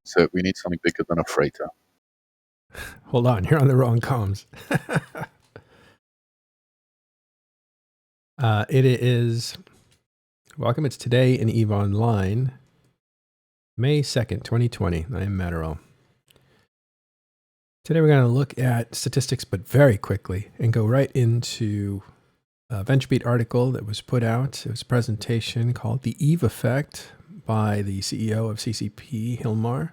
So we need something bigger than a freighter. Hold on, you're on the wrong comms. It is, welcome, it's today in EVE Online, May 2nd, 2020. I am Matterall. Today we're going to look at statistics, but very quickly, and go right into a VentureBeat article that was put out. It was a presentation called The EVE Effect by the CEO of CCP, Hilmar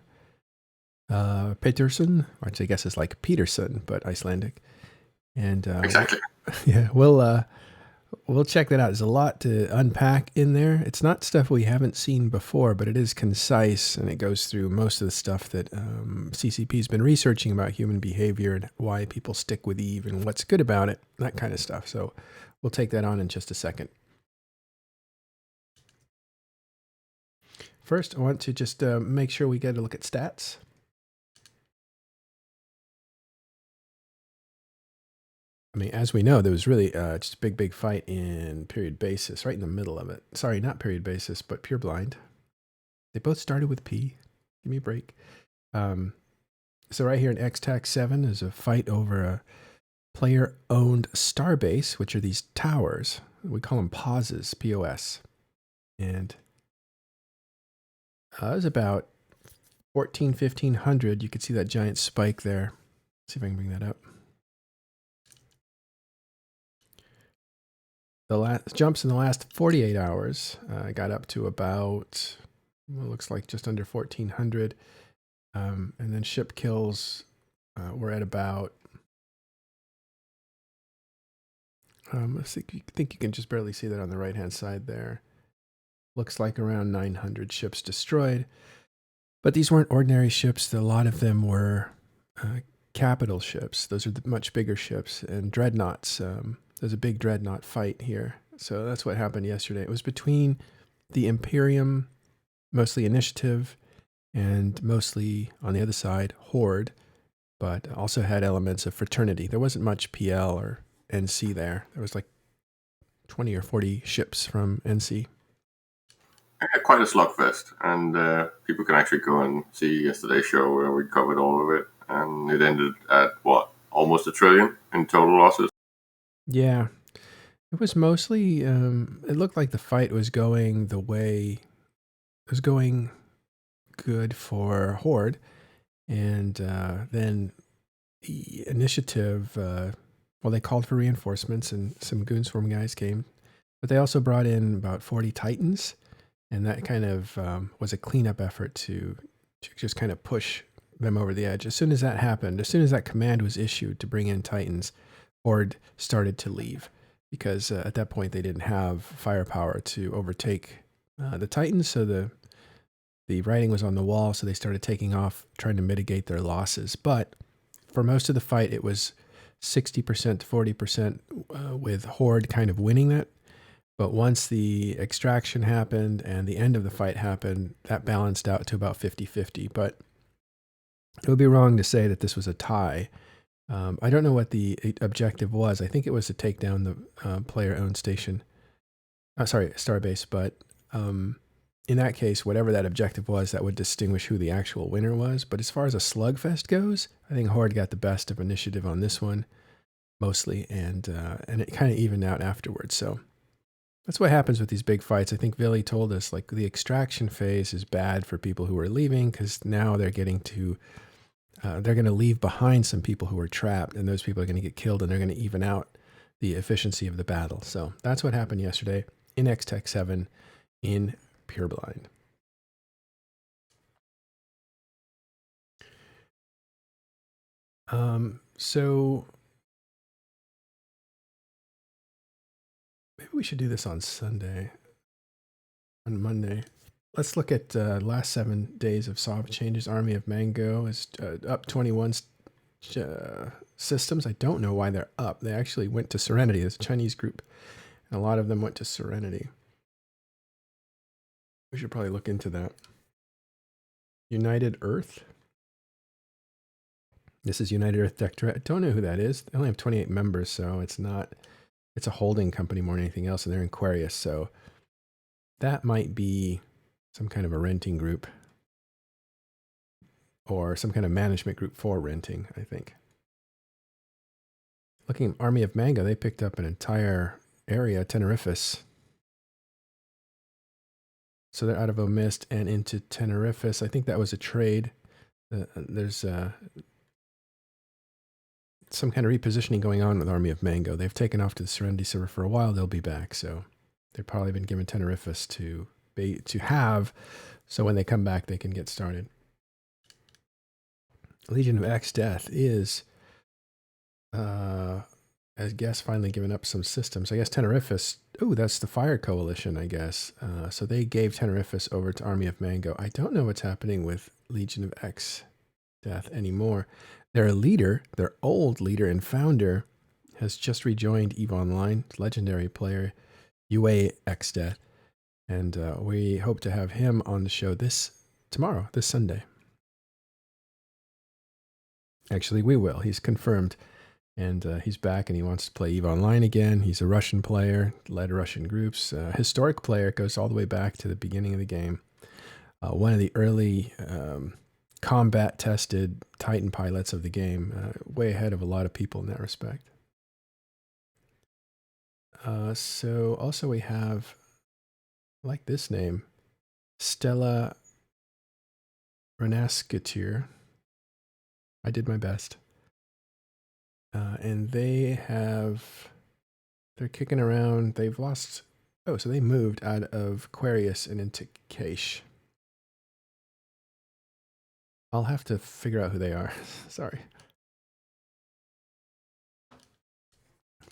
Peterson, which I guess is like Peterson, but Icelandic. And exactly. Yeah, we'll check that out. There's a lot to unpack in there. It's not stuff we haven't seen before, but it is concise, and it goes through most of the stuff that CCP's been researching about human behavior and why people stick with EVE and what's good about it, that kind of stuff. So we'll take that on in just a second. First, I want to just make sure we get a look at stats. I mean, as we know, there was really just a big fight in period basis, right in the middle of it. Sorry, not period basis, but pure blind. They both started with P. Give me a break. So right here in XTAC 7 is a fight over a player-owned starbase, which are these towers. We call them pauses, POS. And it was about 1,500. You could see that giant spike there. Let's see if I can bring that up. The last jumps in the last 48 hours got up to about, well, looks like just under 1,400. And then ship kills were at about, let's see, I think you can just barely see that on the right-hand side there. Looks like around 900 ships destroyed. But these weren't ordinary ships. A lot of them were capital ships. Those are the much bigger ships, and dreadnoughts. There's a big dreadnought fight here. So that's what happened yesterday. It was between the Imperium, mostly Initiative, and mostly, on the other side, Horde, but also had elements of Fraternity. There wasn't much PL or NC there. There was like 20 or 40 ships from NC. Quite a slugfest, and people can actually go and see yesterday's show where we covered all of it, and it ended at, what, almost $1 trillion in total losses? Yeah. It was mostly, it looked like the fight was going the way, it was going good for Horde, and then the Initiative, well, they called for reinforcements, and some Goonswarm guys came, but they also brought in about 40 Titans, and that kind of was a cleanup effort to just kind of push them over the edge. As soon as that happened, as soon as that command was issued to bring in Titans, Horde started to leave, because at that point they didn't have firepower to overtake the Titans, so the writing was on the wall, so they started taking off, trying to mitigate their losses. But for most of the fight, it was 60% to 40% with Horde kind of winning that. But once the extraction happened and the end of the fight happened, that balanced out to about 50-50. But it would be wrong to say that this was a tie. I don't know what the objective was. I think it was to take down the player-owned station. Starbase. But in that case, whatever that objective was, that would distinguish who the actual winner was. But as far as a slugfest goes, I think Horde got the best of Initiative on this one, mostly, and it kind of evened out afterwards. So that's what happens with these big fights. I think Billy told us, like, the extraction phase is bad for people who are leaving, because now they're getting to, they're going to leave behind some people who are trapped, and those people are going to get killed, and they're going to even out the efficiency of the battle. So that's what happened yesterday in XTech 7 in Pure Blind. So maybe we should do this on Sunday, on Monday. Let's look at last 7 days of soft changes. Army of Mango is up 21 systems. I don't know why they're up. They actually went to Serenity. It's a Chinese group, and a lot of them went to Serenity. We should probably look into that. United Earth. This is United Earth Directorate. I don't know who that is. They only have 28 members, so it's a holding company more than anything else, and they're in Aquarius, so that might be some kind of a renting group. or some kind of management group for renting, I think. Looking at Army of Mango, they picked up an entire area, Tenerife's. So they're out of Omist and into Tenerife's. I think that was a trade. There's some kind of repositioning going on with Army of Mango. They've taken off to the Serenity server for a while. They'll be back. So they've probably been given Tenerife's to have, so when they come back, they can get started. Legion of X Death is, I guess, finally given up some systems. I guess Tenerife's, oh, that's the Fire Coalition, I guess. So they gave Tenerife's over to Army of Mango. I don't know what's happening with Legion of X Death anymore. Their leader, their old leader and founder, has just rejoined EVE Online, legendary player, UA X Death. And we hope to have him on the show this Sunday. Actually, we will. He's confirmed. And he's back and he wants to play EVE Online again. He's a Russian player, led Russian groups. Historic player, goes all the way back to the beginning of the game. One of the early combat-tested Titan pilots of the game. Way ahead of a lot of people in that respect. So also we have, I like this name, Stella Renaskatir. I did my best. And they're kicking around. They've lost, so they moved out of Aquarius and into Cache. I'll have to figure out who they are. Sorry.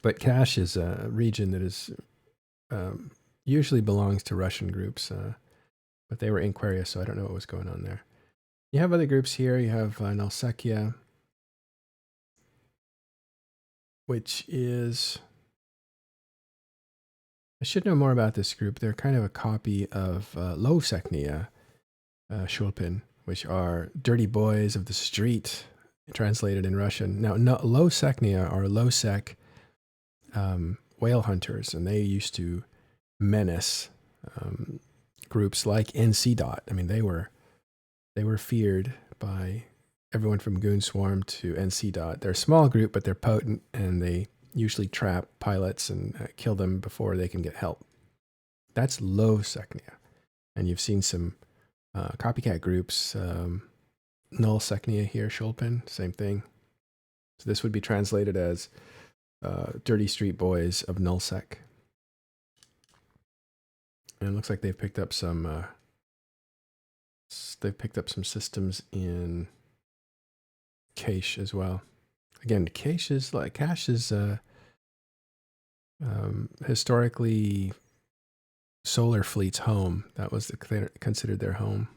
But Cache is a region that is usually belongs to Russian groups, but they were in Aquarius, so I don't know what was going on there. You have other groups here. You have Nalsekia, which is, I should know more about this group. They're kind of a copy of Lovseknia Shulpin, which are dirty boys of the street, translated in Russian. Now, Lovseknia are low-sec whale hunters, and they used to menace groups like NC. I mean, they were feared by everyone from Goon Swarm to NC. They're a small group, but they're potent, and they usually trap pilots and kill them before they can get help. That's Lovseknia. And you've seen some copycat groups, Nullseknia here, Shulpin, same thing. So this would be translated as Dirty Street Boys of Nullsec. And it looks like they've picked up some systems in Cache as well. Again, Cache is historically Solar Fleet's home. That was considered their home.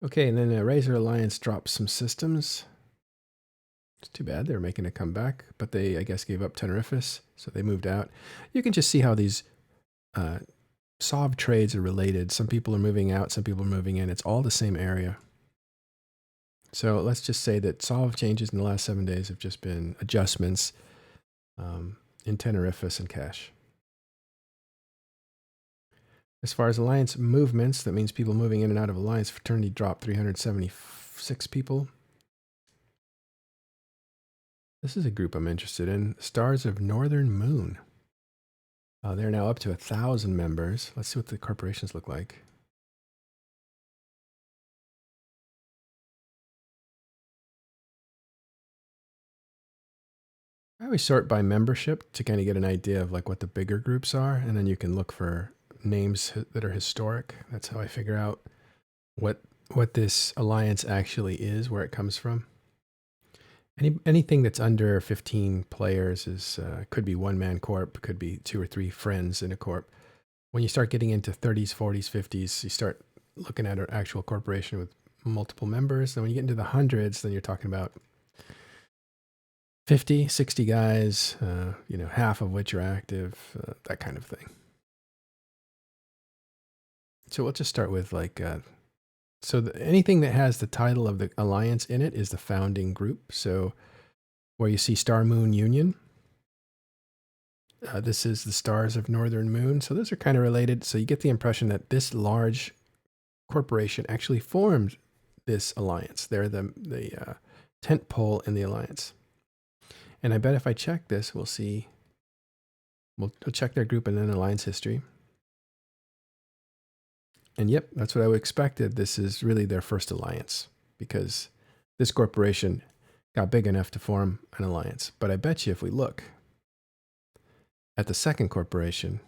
Okay, and then Razor Alliance dropped some systems. It's too bad they're making a comeback, but they, I guess, gave up Tenerife's, so they moved out. You can just see how these SOV trades are related. Some people are moving out, some people are moving in. It's all the same area. So let's just say that SOV changes in the last 7 days have just been adjustments in Tenerife's and Cache. As far as Alliance movements, that means people moving in and out of Alliance. Fraternity dropped 376 people. This is a group I'm interested in. Stars of Northern Moon. They're now up to 1,000 members. Let's see what the corporations look like. I always sort by membership to kind of get an idea of like what the bigger groups are, and then you can look for names that are historic. That's how I figure out what this alliance actually is, where it comes from. Anything that's under 15 players is could be one-man corp, could be 2 or 3 friends in a corp. When you start getting into 30s, 40s, 50s, you start looking at an actual corporation with multiple members. And when you get into the hundreds, then you're talking about 50, 60 guys, half of which are active, that kind of thing. So we'll just start with anything that has the title of the alliance in it is the founding group. So where you see Star Moon Union, this is the Stars of Northern Moon. So those are kind of related. So you get the impression that this large corporation actually formed this alliance. They're the tent pole in the alliance. And I bet if I check this, we'll see. We'll check their group and then alliance history. And yep, that's what I expected. This is really their first alliance because this corporation got big enough to form an alliance. But I bet you if we look at the second corporation,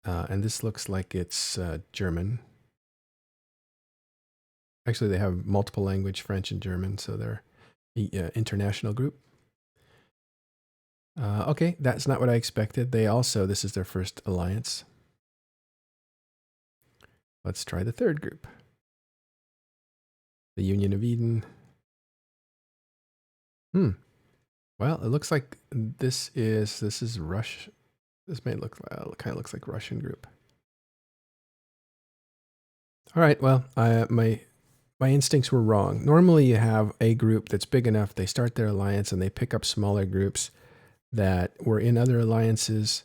and this looks like it's German. Actually, they have multiple language, French and German, so they're an international group. Okay, that's not what I expected. This is their first alliance. Let's try the third group. The Union of Eden. Well, it looks like this is Rush. This may look kind of looks like Russian group. All right, well, my instincts were wrong. Normally you have a group that's big enough, they start their alliance and they pick up smaller groups that were in other alliances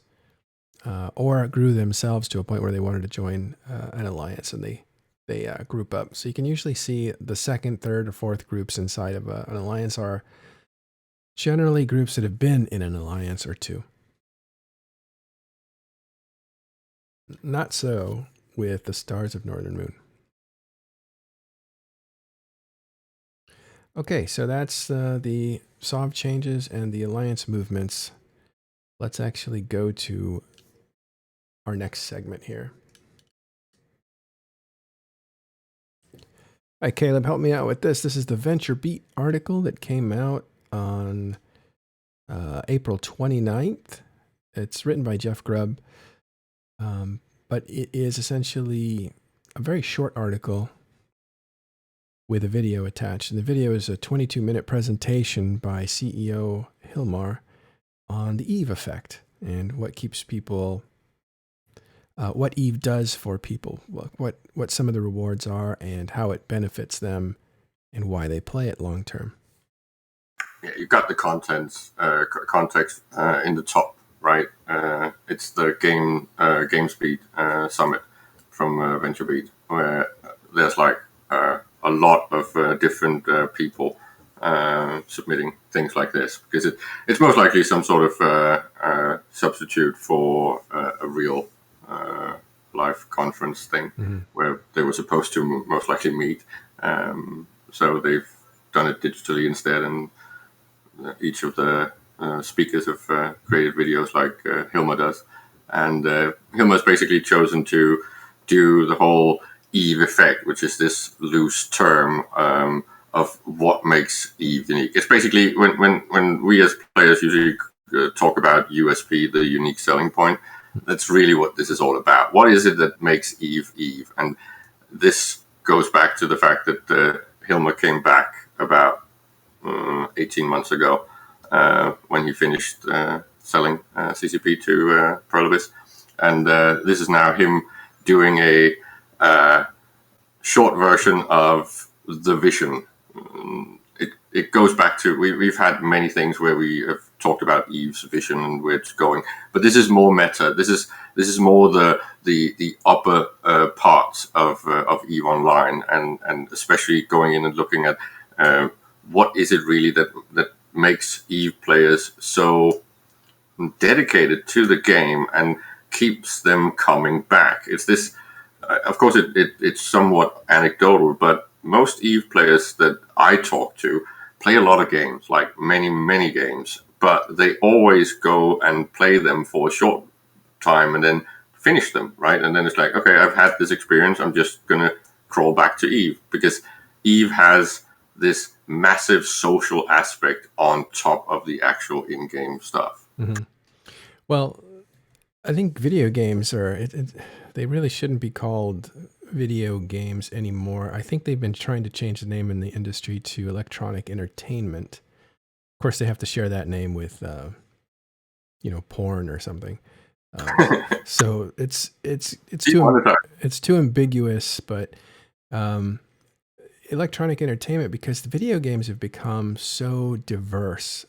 or grew themselves to a point where they wanted to join an alliance, and they group up. So you can usually see the second, third, or fourth groups inside of an alliance are generally groups that have been in an alliance or two. Not so with the Stars of Northern Moon. Okay, so that's the SOV changes and the alliance movements. Let's actually go to our next segment here. Hi, Caleb, help me out with this. This is the VentureBeat article that came out on April 29th. It's written by Jeff Grubb, but it is essentially a very short article with a video attached. And the video is a 22-minute presentation by CEO Hilmar on the Eve effect and what keeps people, what Eve does for people, what some of the rewards are and how it benefits them and why they play it long term. Yeah, you got the context in the top, right? It's the GameSpeed summit from VentureBeat, where there's like a lot of different people submitting things like this, because it's most likely some sort of substitute for a real live conference thing, where they were supposed to most likely meet. So they've done it digitally instead, and each of the speakers have created videos like Hilmar does. And Hilmar's basically chosen to do the whole Eve effect, which is this loose term of what makes Eve unique. It's basically when we as players usually talk about USP, the unique selling point, that's really what this is all about. What is it that makes Eve Eve? And this goes back to the fact that Hilmar came back about 18 months ago when he finished selling CCP to Prolobis. And this is now him doing a short version of the vision. It goes back to, we've had many things where we have talked about Eve's vision and where it's going, but this is more meta. This is more the upper parts of Eve Online, and especially going in and looking at what is it really that makes Eve players so dedicated to the game and keeps them coming back. It's this, of course, it's somewhat anecdotal, but most Eve players that I talk to play a lot of games, like many games, but they always go and play them for a short time and then finish them, right? And then it's like, okay, I've had this experience, I'm just gonna crawl back to Eve, because Eve has this massive social aspect on top of the actual in-game stuff. Mm-hmm. Well, I think video games they really shouldn't be called video games anymore. I think they've been trying to change the name in the industry to electronic entertainment. Of course, they have to share that name with, porn or something. So it's too ambiguous, but electronic entertainment, because the video games have become so diverse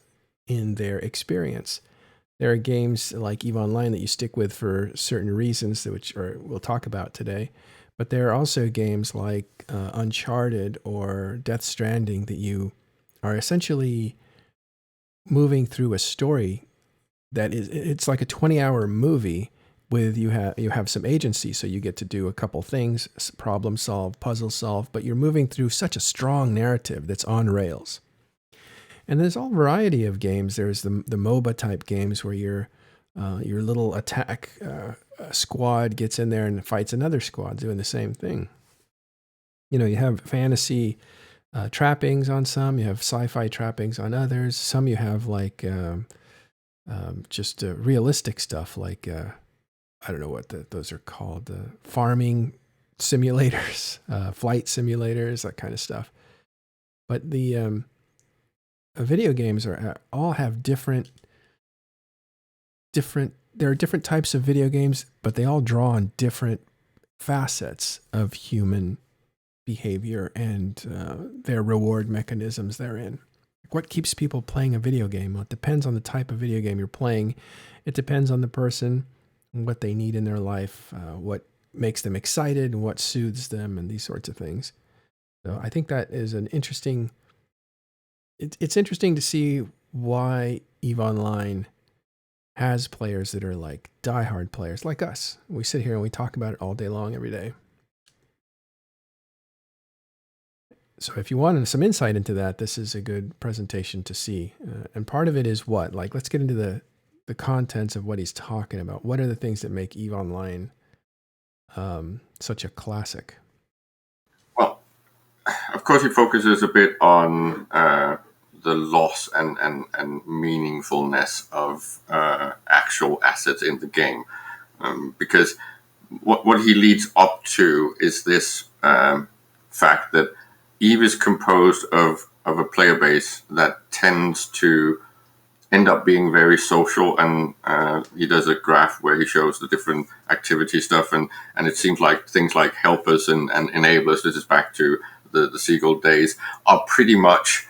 in their experience. there are games like EVE Online that you stick with for certain reasons, which we'll talk about today. But there are also games like Uncharted or Death Stranding that you are essentially moving through a story that it's like a 20-hour movie with you have some agency, so you get to do a couple things, problem solve, puzzle solve, but you're moving through such a strong narrative that's on rails. And there's all variety of games. There's the MOBA type games where your little attack squad gets in there and fights another squad doing the same thing. You know, you have fantasy trappings on some, you have sci-fi trappings on others. Some you have like just realistic stuff like I don't know what those are called, farming simulators, flight simulators, that kind of stuff. But the video games all have different. There are different types of video games, but they all draw on different facets of human behavior and their reward mechanisms therein. What keeps people playing a video game? Well, it depends on the type of video game you're playing. It depends on the person, what they need in their life, what makes them excited, what soothes them, and these sorts of things. So I think that is an interesting. It's interesting to see why EVE Online has players that are like diehard players like us. We sit here and we talk about it all day long, every day. So if you want some insight into that, this is a good presentation to see. And part of it is what? Like, let's get into the contents of what he's talking about. What are the things that make EVE Online such a classic? Well, of course, he focuses a bit on the loss and meaningfulness of actual assets in the game, because what he leads up to is this fact that EVE is composed of a player base that tends to end up being very social, and he does a graph where he shows the different activity stuff, and it seems like things like helpers and enablers, this is back to the Seagull days, are pretty much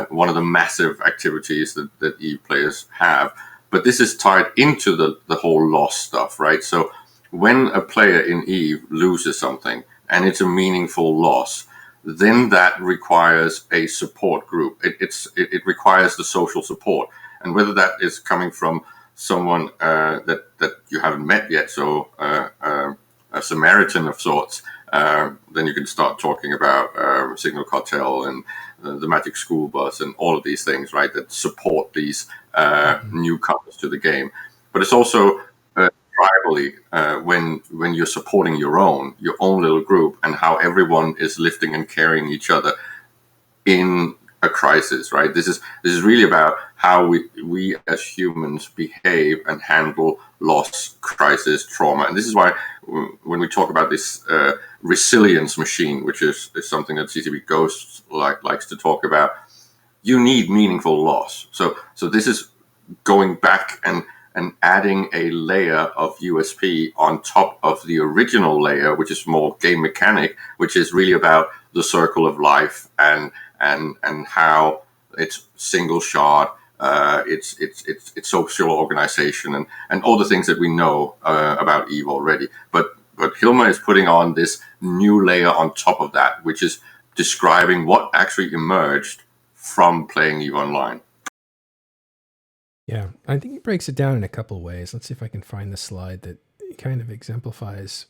one of the massive activities that EVE players have. But this is tied into the whole loss stuff, right? So when a player in EVE loses something and it's a meaningful loss, then that requires a support group. It requires the social support. And whether that is coming from someone that you haven't met yet, so a Samaritan of sorts, then you can start talking about Signal Cartel and the Magic School Bus and all of these things, right, that support these newcomers to the game. But it's also tribally when you're supporting your own little group, and how everyone is lifting and carrying each other in a crisis, right? This is really about how we as humans behave and handle loss, crisis, trauma. And this is why when we talk about this resilience machine, which is something that CCP Ghost likes to talk about, you need meaningful loss. So this is going back and adding a layer of USP on top of the original layer, which is more game mechanic, which is really about the circle of life and how it's single shot, it's social organization and all the things that we know about EVE already. But Hilmer is putting on this new layer on top of that, which is describing what actually emerged from playing EVE Online. Yeah, I think he breaks it down in a couple of ways. Let's see if I can find the slide that kind of exemplifies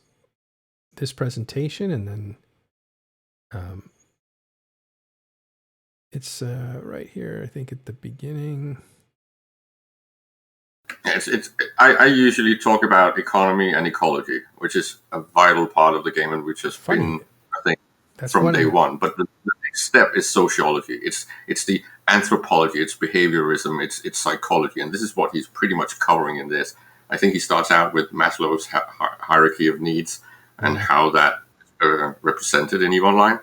this presentation, and then it's right here, I think, at the beginning. I usually talk about economy and ecology, which is a vital part of the game, and which has been, I think, that's from day one. But the next step is sociology. It's the anthropology, it's behaviorism, it's psychology, and this is what he's pretty much covering in this. I think he starts out with Maslow's hierarchy of needs and how that represented in EVE Online.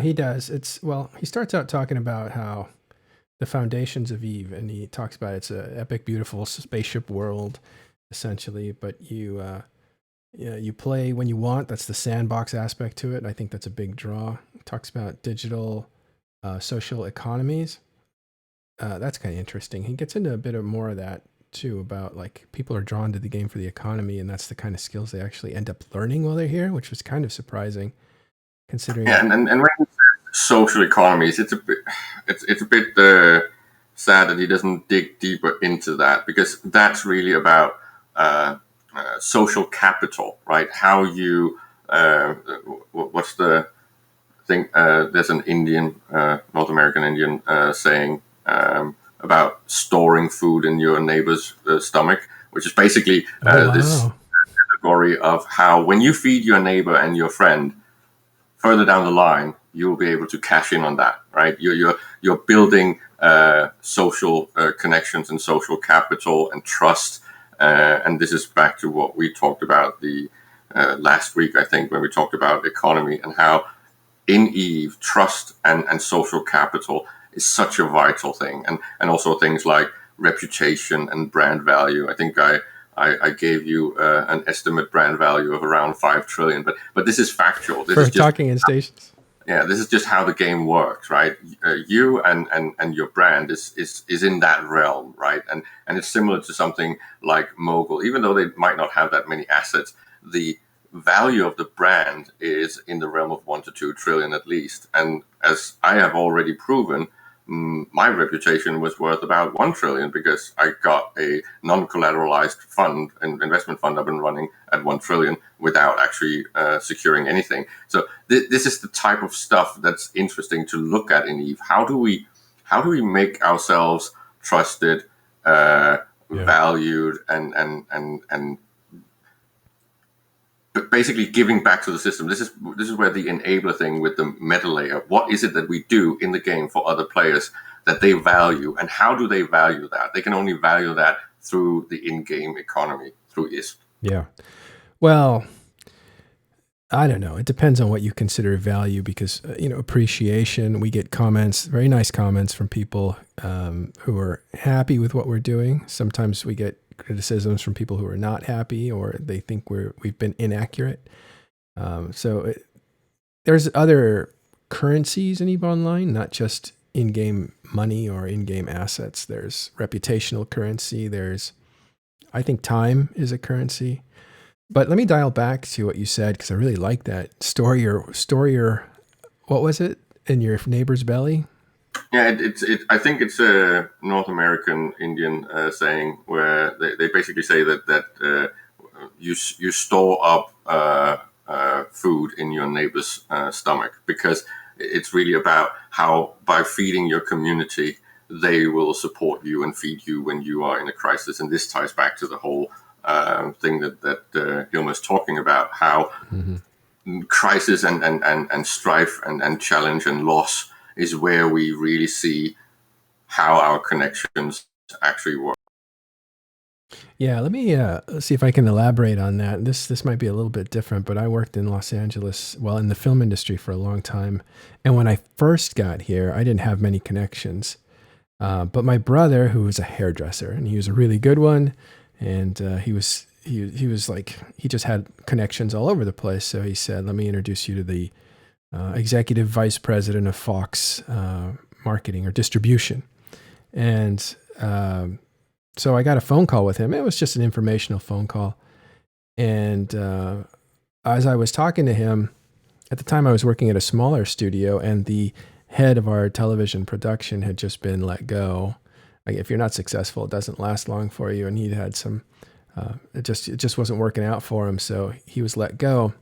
He does. He starts out talking about how the foundations of EVE, and he talks about it's an epic, beautiful spaceship world, essentially. But you play when you want. That's the sandbox aspect to it. And I think that's a big draw. He talks about digital social economies, that's kind of interesting. He gets into a bit of more of that too, about like people are drawn to the game for the economy, and that's the kind of skills they actually end up learning while they're here, which was kind of surprising considering. Yeah, and when he says social economies, it's a bit sad that he doesn't dig deeper into that, because that's really about social capital, right? How you what's the thing? There's an Indian, North American Indian saying about storing food in your neighbor's stomach, which is basically this Wow. category of how when you feed your neighbor and your friend, further down the line, you'll be able to cash in on that, right? You're building social connections and social capital and trust, and this is back to what we talked about the last week, I think, when we talked about economy and how in Eve trust and social capital is such a vital thing, and also things like reputation and brand value. I think I gave you an estimate brand value of around 5 trillion, but this is factual. This For is just talking in stations. yeah, this is just how the game works, right? You and your brand is in that realm, right? And it's similar to something like Mogul, even though they might not have that many assets. The value of the brand is in the realm of 1 to 2 trillion at least. And as I have already proven, my reputation was worth about 1 trillion because I got a non-collateralized fund, an investment fund I've been running at 1 trillion without actually securing anything. So this is the type of stuff that's interesting to look at in Eve. How do we make ourselves trusted, valued, and but basically giving back to the system. This is where the enabler thing with the meta layer. What is it that we do in the game for other players that they value, and how do they value that? They can only value that through the in-game economy, through ISP. Yeah. Well, I don't know. It depends on what you consider value, because appreciation. We get comments, very nice comments from people who are happy with what we're doing. Sometimes we get criticisms from people who are not happy, or they think we've been inaccurate. There's other currencies in EVE Online, not just in-game money or in-game assets. There's reputational currency. I think time is a currency. But let me dial back to what you said, because I really like that. Store your, what was it, in your neighbor's belly? Yeah, I think it's a North American Indian saying where they basically say that you store up food in your neighbor's stomach, because it's really about how by feeding your community, they will support you and feed you when you are in a crisis. And this ties back to the whole thing that Hilma's talking about, how crisis and strife and challenge and loss is where we really see how our connections actually work. Yeah, let me see if I can elaborate on that. This might be a little bit different, but I worked in Los Angeles, in the film industry for a long time. And when I first got here, I didn't have many connections. But my brother, who was a hairdresser, and he was a really good one, and he was like, he just had connections all over the place. So he said, let me introduce you to the executive vice president of Fox marketing or distribution. And so I got a phone call with him. It was just an informational phone call. And as I was talking to him, at the time I was working at a smaller studio, and the head of our television production had just been let go. Like, if you're not successful, it doesn't last long for you. And he'd had some, it just wasn't working out for him. So he was let go.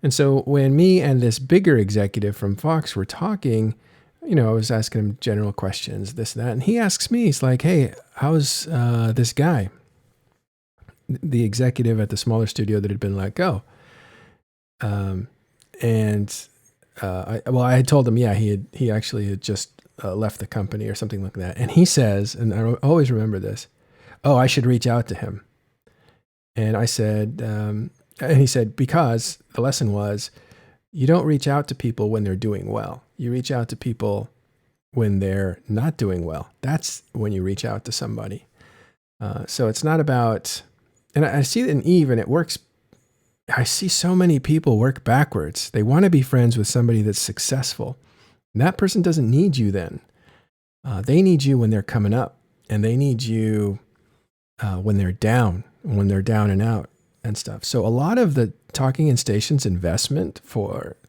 And so when me and this bigger executive from Fox were talking, I was asking him general questions, this and that. And he asks me, he's like, hey, how's this guy, the executive at the smaller studio that had been let go? I had told him, yeah, he actually had just left the company or something like that. And he says, and I always remember this, oh, I should reach out to him. And I said, and he said, because the lesson was, you don't reach out to people when they're doing well. You reach out to people when they're not doing well. That's when you reach out to somebody. So it's not about, and I see it in Eve, and it works. I see so many people work backwards. They want to be friends with somebody that's successful. And that person doesn't need you then. They need you when they're coming up, and they need you when they're down and out and stuff. So a lot of the Talking in Stations investment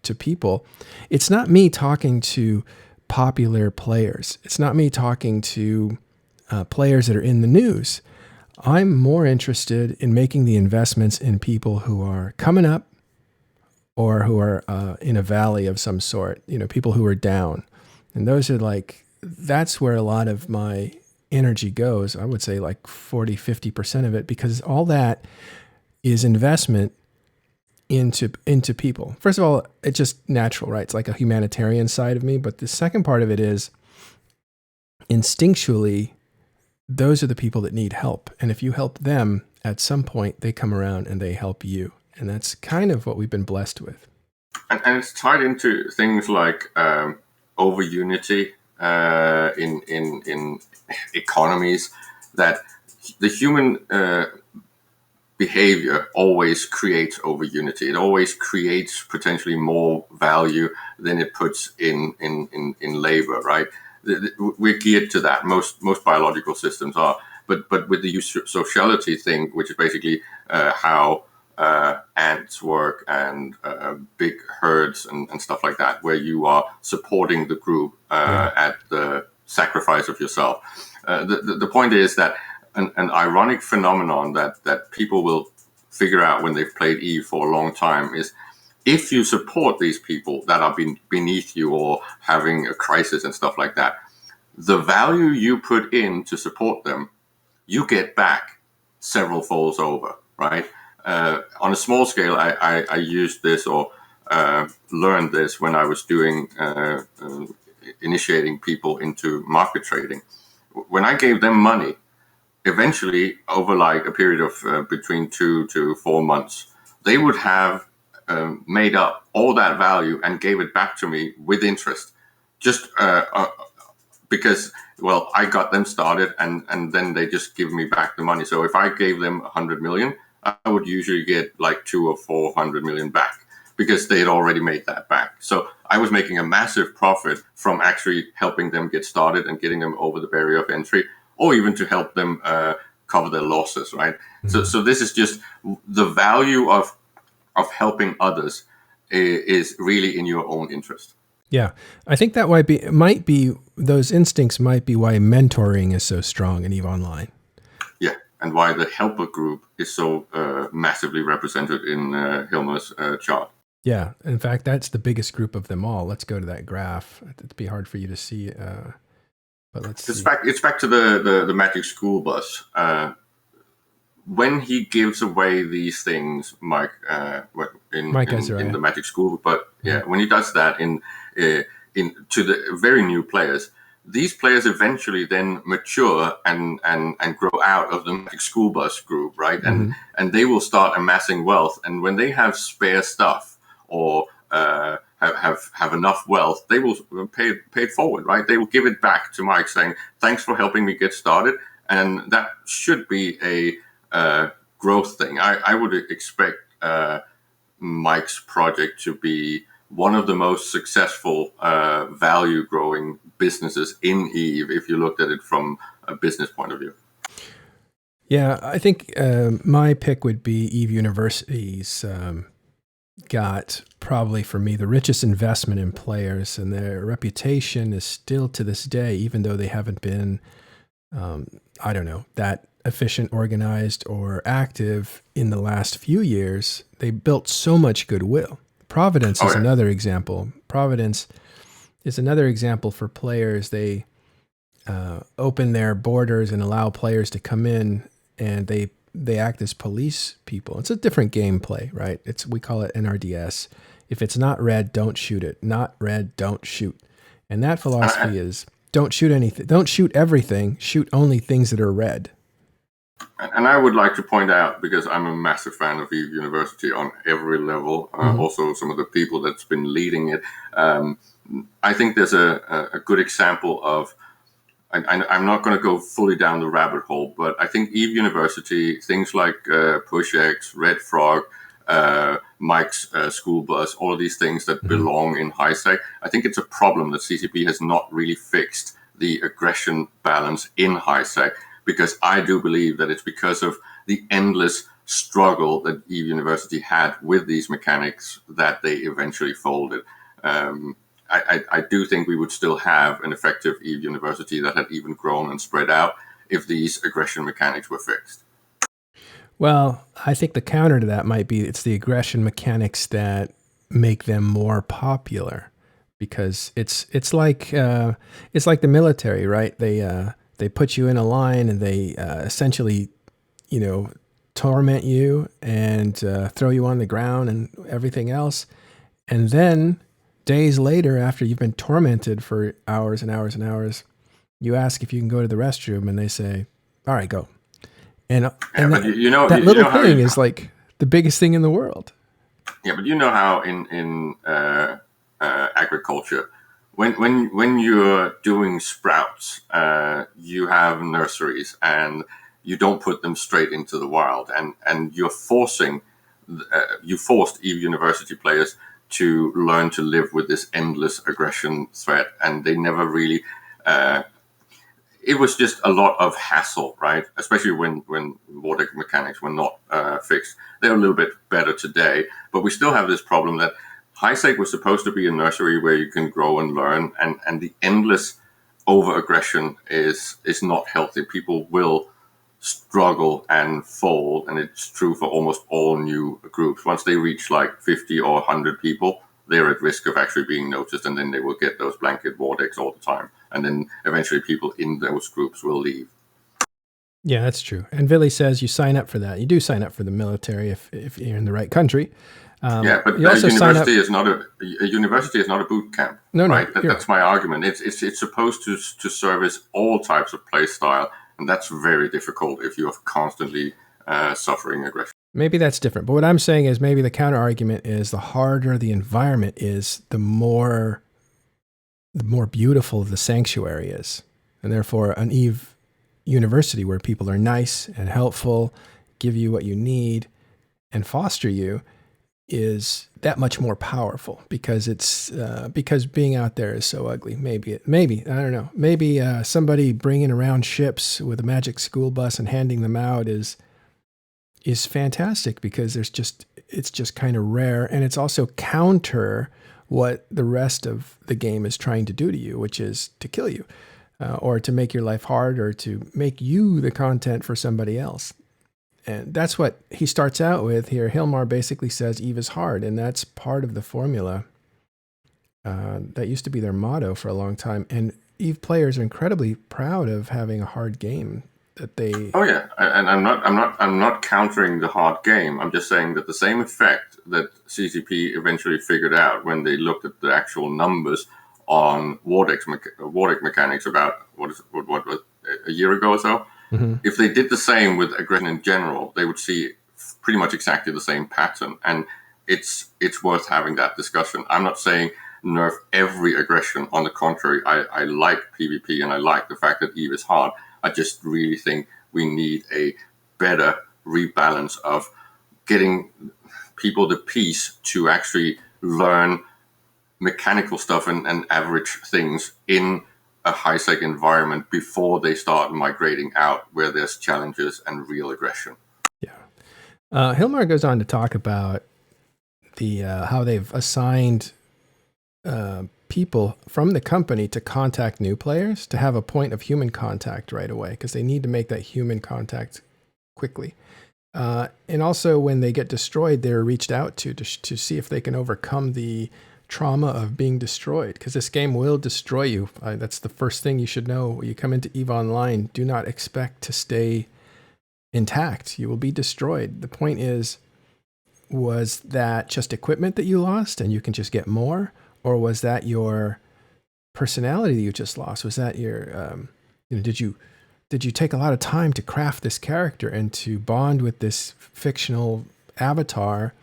to people, it's not me talking to popular players. It's not me talking to players that are in the news. I'm more interested in making the investments in people who are coming up or who are in a valley of some sort, people who are down. And that's where a lot of my energy goes. I would say like 40, 50% of it, because all that is investment into people. First of all, it's just natural, right? It's like a humanitarian side of me. But the second part of it is instinctually, those are the people that need help. And if you help them, at some point, they come around and they help you. And that's kind of what we've been blessed with. And it's tied into things like over unity in economies, that the human behavior always creates over unity. It always creates potentially more value than it puts in labor, right? We're geared to that. Most biological systems are. But with the sociology thing, which is basically how ants work and big herds and stuff like that, where you are supporting the group at the sacrifice of yourself. The point is that an ironic phenomenon that people will figure out when they've played Eve for a long time is, if you support these people that are beneath you or having a crisis and stuff like that, the value you put in to support them, you get back several folds over, right? On a small scale, I used this or learned this when I was doing initiating people into market trading. When I gave them money, eventually, over like a period of between 2 to 4 months, they would have made up all that value and gave it back to me with interest, just because, well, I got them started, and then they just give me back the money. So if I gave them 100 million, I would usually get like 200 or 400 million back, because they had already made that back. So I was making a massive profit from actually helping them get started and getting them over the barrier of entry, or even to help them cover their losses, right? Mm-hmm. So this is just the value of helping others is really in your own interest. Yeah, I think that might be those instincts might be why mentoring is so strong in EVE Online. Yeah, and why the helper group is so massively represented in Hilmer's chart. Yeah, in fact, that's the biggest group of them all. Let's go to that graph. It'd be hard for you to see, but let's see. It's back to the Magic School Bus. When he gives away these things, Mike, in the Magic School, but when he does that to the very new players, these players eventually then mature and grow out of the Magic School Bus group, right? Mm-hmm. And they will start amassing wealth. And when they have spare stuff or have enough wealth, they will pay it forward, right? They will give it back to Mike, saying, "Thanks for helping me get started." And that should be a growth thing. I would expect Mike's project to be one of the most successful value growing businesses in EVE, if you looked at it from a business point of view. Yeah, I think my pick would be EVE University's got probably for me the richest investment in players, and their reputation is still to this day, even though they haven't been, that efficient, organized, or active in the last few years. They built so much goodwill. Providence is another example. Providence is another example for players. They open their borders and allow players to come in, and they act as police people. It's a different gameplay, right? We call it NRDS. If it's not red, don't shoot it. Not red, don't shoot. And that philosophy is don't shoot anything. Don't shoot everything. Shoot only things that are red. And I would like to point out, because I'm a massive fan of EVE University on every level, also some of the people that's been leading it. I think there's a good example of, I'm not going to go fully down the rabbit hole, but I think EVE University, things like PushX, Red Frog, Mike's school bus, all of these things that belong in high sec, I think it's a problem that CCP has not really fixed. the aggression balance in high sec, because I do believe that it's because of the endless struggle that Eve University had with these mechanics that they eventually folded. I do think we would still have an effective Eve University that had even grown and spread out if these aggression mechanics were fixed. Well, I think the counter to that might be it's the aggression mechanics that make them more popular, because it's like the military, right? They put you in a line and they essentially, torment you and throw you on the ground and everything else, and then days later, after you've been tormented for hours and hours and hours, you ask if you can go to the restroom, and they say, "All right, go." And that little thing is like the biggest thing in the world. Yeah, but you know how in agriculture, when you're doing sprouts, you have nurseries, and you don't put them straight into the wild, and you forced Eve University players to learn to live with this endless aggression threat, and they never really. It was just a lot of hassle, right? Especially when water mechanics were not fixed. They're a little bit better today, but we still have this problem that high sec was supposed to be a nursery where you can grow and learn, and the endless over aggression is not healthy. People will struggle and fall, and it's true for almost all new groups. Once they reach like 50 or 100 people, they're at risk of actually being noticed, and then they will get those blanket war decks all the time. And then eventually people in those groups will leave. Yeah, that's true. And Billy says you sign up for that. You do sign up for the military if you're in the right country. Yeah, but a university is not a boot camp. No, right? That's my argument. It's supposed to service all types of play style, and that's very difficult if you're constantly suffering aggression. Maybe that's different. But what I'm saying is maybe the counter argument is the harder the environment is, the more beautiful the sanctuary is. And therefore, an Eve University where people are nice and helpful, give you what you need, and foster you is that much more powerful, because it's because being out there is so ugly. Maybe I don't know. Maybe somebody bringing around ships with a magic school bus and handing them out is fantastic, because it's just kind of rare, and it's also counter what the rest of the game is trying to do to you, which is to kill you, or to make your life hard, or to make you the content for somebody else. And that's what he starts out with here. Hilmar basically says Eve is hard, and that's part of the formula. That used to be their motto for a long time, and Eve players are incredibly proud of having a hard game. Oh yeah, and I'm not countering the hard game. I'm just saying that the same effect that CCP eventually figured out when they looked at the actual numbers on war deck mechanics about what a year ago or so. Mm-hmm. If they did the same with aggression in general, they would see pretty much exactly the same pattern, and it's worth having that discussion. I'm not saying nerf every aggression. On the contrary, I like PvP, and I like the fact that Eve is hard. I just really think we need a better rebalance of getting people the peace to actually learn mechanical stuff and average things in a high-sec environment before they start migrating out where there's challenges and real aggression. Yeah. Hilmar goes on to talk about the how they've assigned people from the company to contact new players, to have a point of human contact right away, because they need to make that human contact quickly. And also when they get destroyed, they're reached out to see if they can overcome the trauma of being destroyed, because this game will destroy you. That's the first thing you should know. When you come into EVE Online, do not expect to stay intact. You will be destroyed. The point is, was that just equipment that you lost and you can just get more? Or was that your personality that you just lost? Was that your, did you take a lot of time to craft this character and to bond with this fictional avatar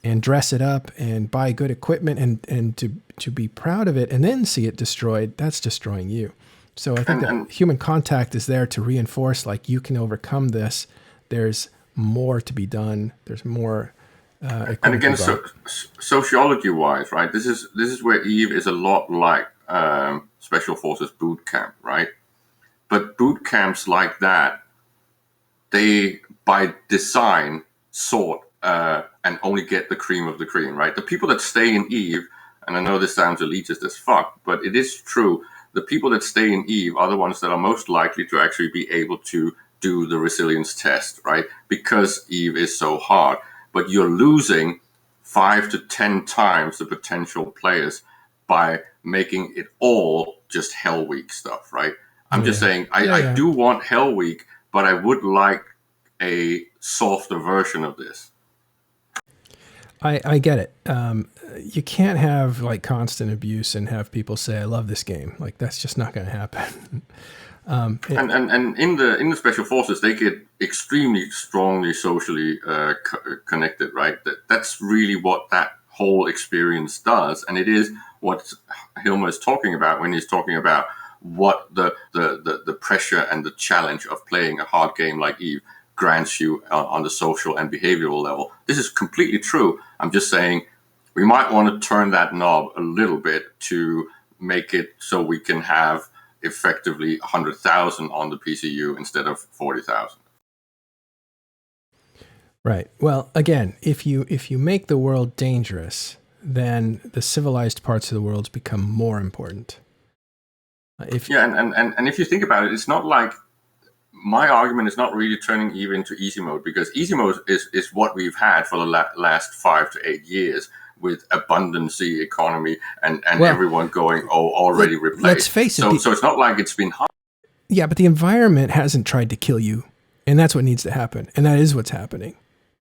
and dress it up and buy good equipment and to be proud of it and then see it destroyed? That's destroying you. So I think that human contact is there to reinforce, like, you can overcome this. There's more to be done. There's more. And again, sociology-wise, right? This is where Eve is a lot like Special Forces boot camp, right? But boot camps like that, they by design sort and only get the cream of the cream, right? The people that stay in Eve, and I know this sounds elitist as fuck, but it is true. The people that stay in Eve are the ones that are most likely to actually be able to do the resilience test, right? Because Eve is so hard. But you're losing 5 to 10 times the potential players by making it all just Hell Week stuff, right? I'm just saying, I do want Hell Week, but I would like a softer version of this. I get it. You can't have like constant abuse and have people say, "I love this game." Like that's just not going to happen. And in the Special Forces, they get extremely strongly socially connected, right? That's really what that whole experience does, and it is what Hilmer is talking about when he's talking about what the pressure and the challenge of playing a hard game like Eve grants you on the social and behavioral level. This is completely true. I'm just saying we might want to turn that knob a little bit to make it so we can have effectively 100,000 on the PCU instead of 40,000. Right. Well, again, if you make the world dangerous, then the civilized parts of the world become more important. And if you think about it, it's not like my argument is not really turning Eve into easy mode, because easy mode is what we've had for the last 5 to 8 years with abundancy economy and everyone going, already replaced. Let's face it. So it's not like it's been hard. Yeah, but the environment hasn't tried to kill you, and that's what needs to happen, and that is what's happening.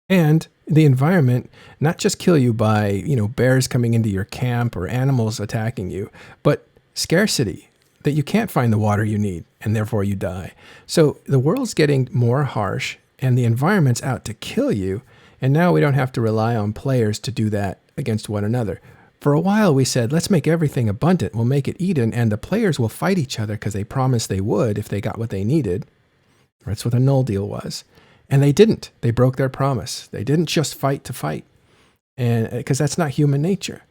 And the environment not just kill you by, bears coming into your camp or animals attacking you, but scarcity, that you can't find the water you need, and therefore you die. So the world's getting more harsh, and the environment's out to kill you, and now we don't have to rely on players to do that against one another. For a while we said, let's make everything abundant, we'll make it Eden, and the players will fight each other because they promised they would if they got what they needed. That's what the null deal was. And they didn't. They broke their promise. They didn't just fight to fight, and because that's not human nature.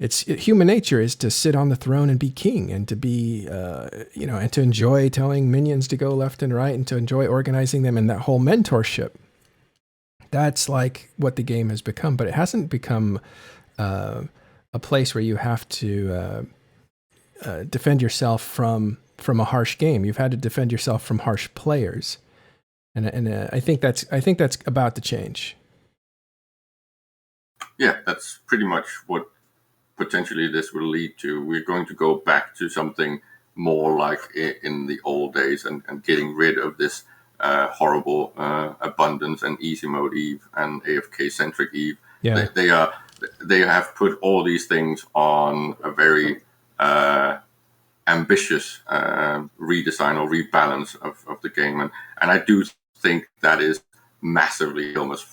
Human nature is to sit on the throne and be king, and to be, and to enjoy telling minions to go left and right, and to enjoy organizing them, and that whole mentorship. That's like what the game has become, but it hasn't become a place where you have to defend yourself from a harsh game. You've had to defend yourself from harsh players, and I think that's about to change. Yeah, that's pretty much what potentially this will lead to. We're going to go back to something more like in the old days, and getting rid of this horrible abundance and easy mode Eve and AFK centric Eve. Yeah. They have put all these things on a very ambitious redesign or rebalance of the game, and I do think that is massively Hilmer's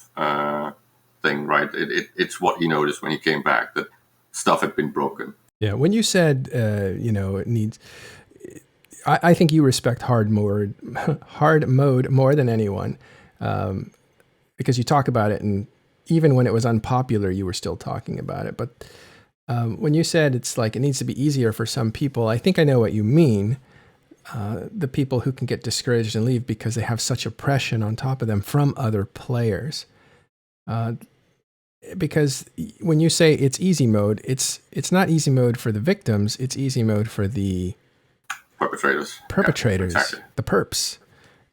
thing, right? It's what he noticed when he came back, that stuff had been broken. Yeah, when you said, it needs, I think you respect hard mode more than anyone, because you talk about it, and even when it was unpopular, you were still talking about it. But when you said it's like it needs to be easier for some people, I think I know what you mean. The people who can get discouraged and leave because they have such oppression on top of them from other players. Because when you say it's easy mode, it's not easy mode for the victims. It's easy mode for the perpetrators, yeah, exactly. The perps.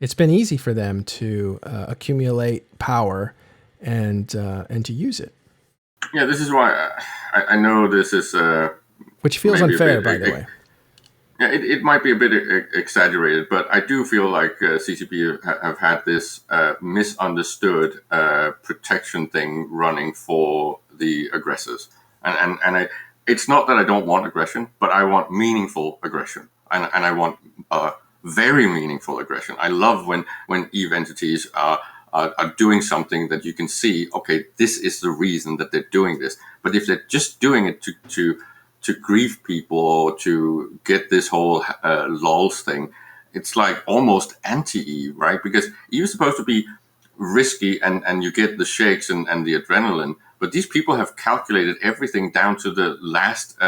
It's been easy for them to accumulate power and to use it. Yeah, this is why I know this is which feels unfair, by the way. Yeah, it might be a bit exaggerated, but I do feel like CCP have had this misunderstood protection thing running for the aggressors. And it's not that I don't want aggression, but I want meaningful aggression. And I want very meaningful aggression. I love when Eve entities are doing something that you can see, okay, this is the reason that they're doing this. But if they're just doing it to grieve people or to get this whole lols thing, it's like almost anti-Eve, right? Because Eve is supposed to be risky and you get the shakes and the adrenaline, but these people have calculated everything down to the last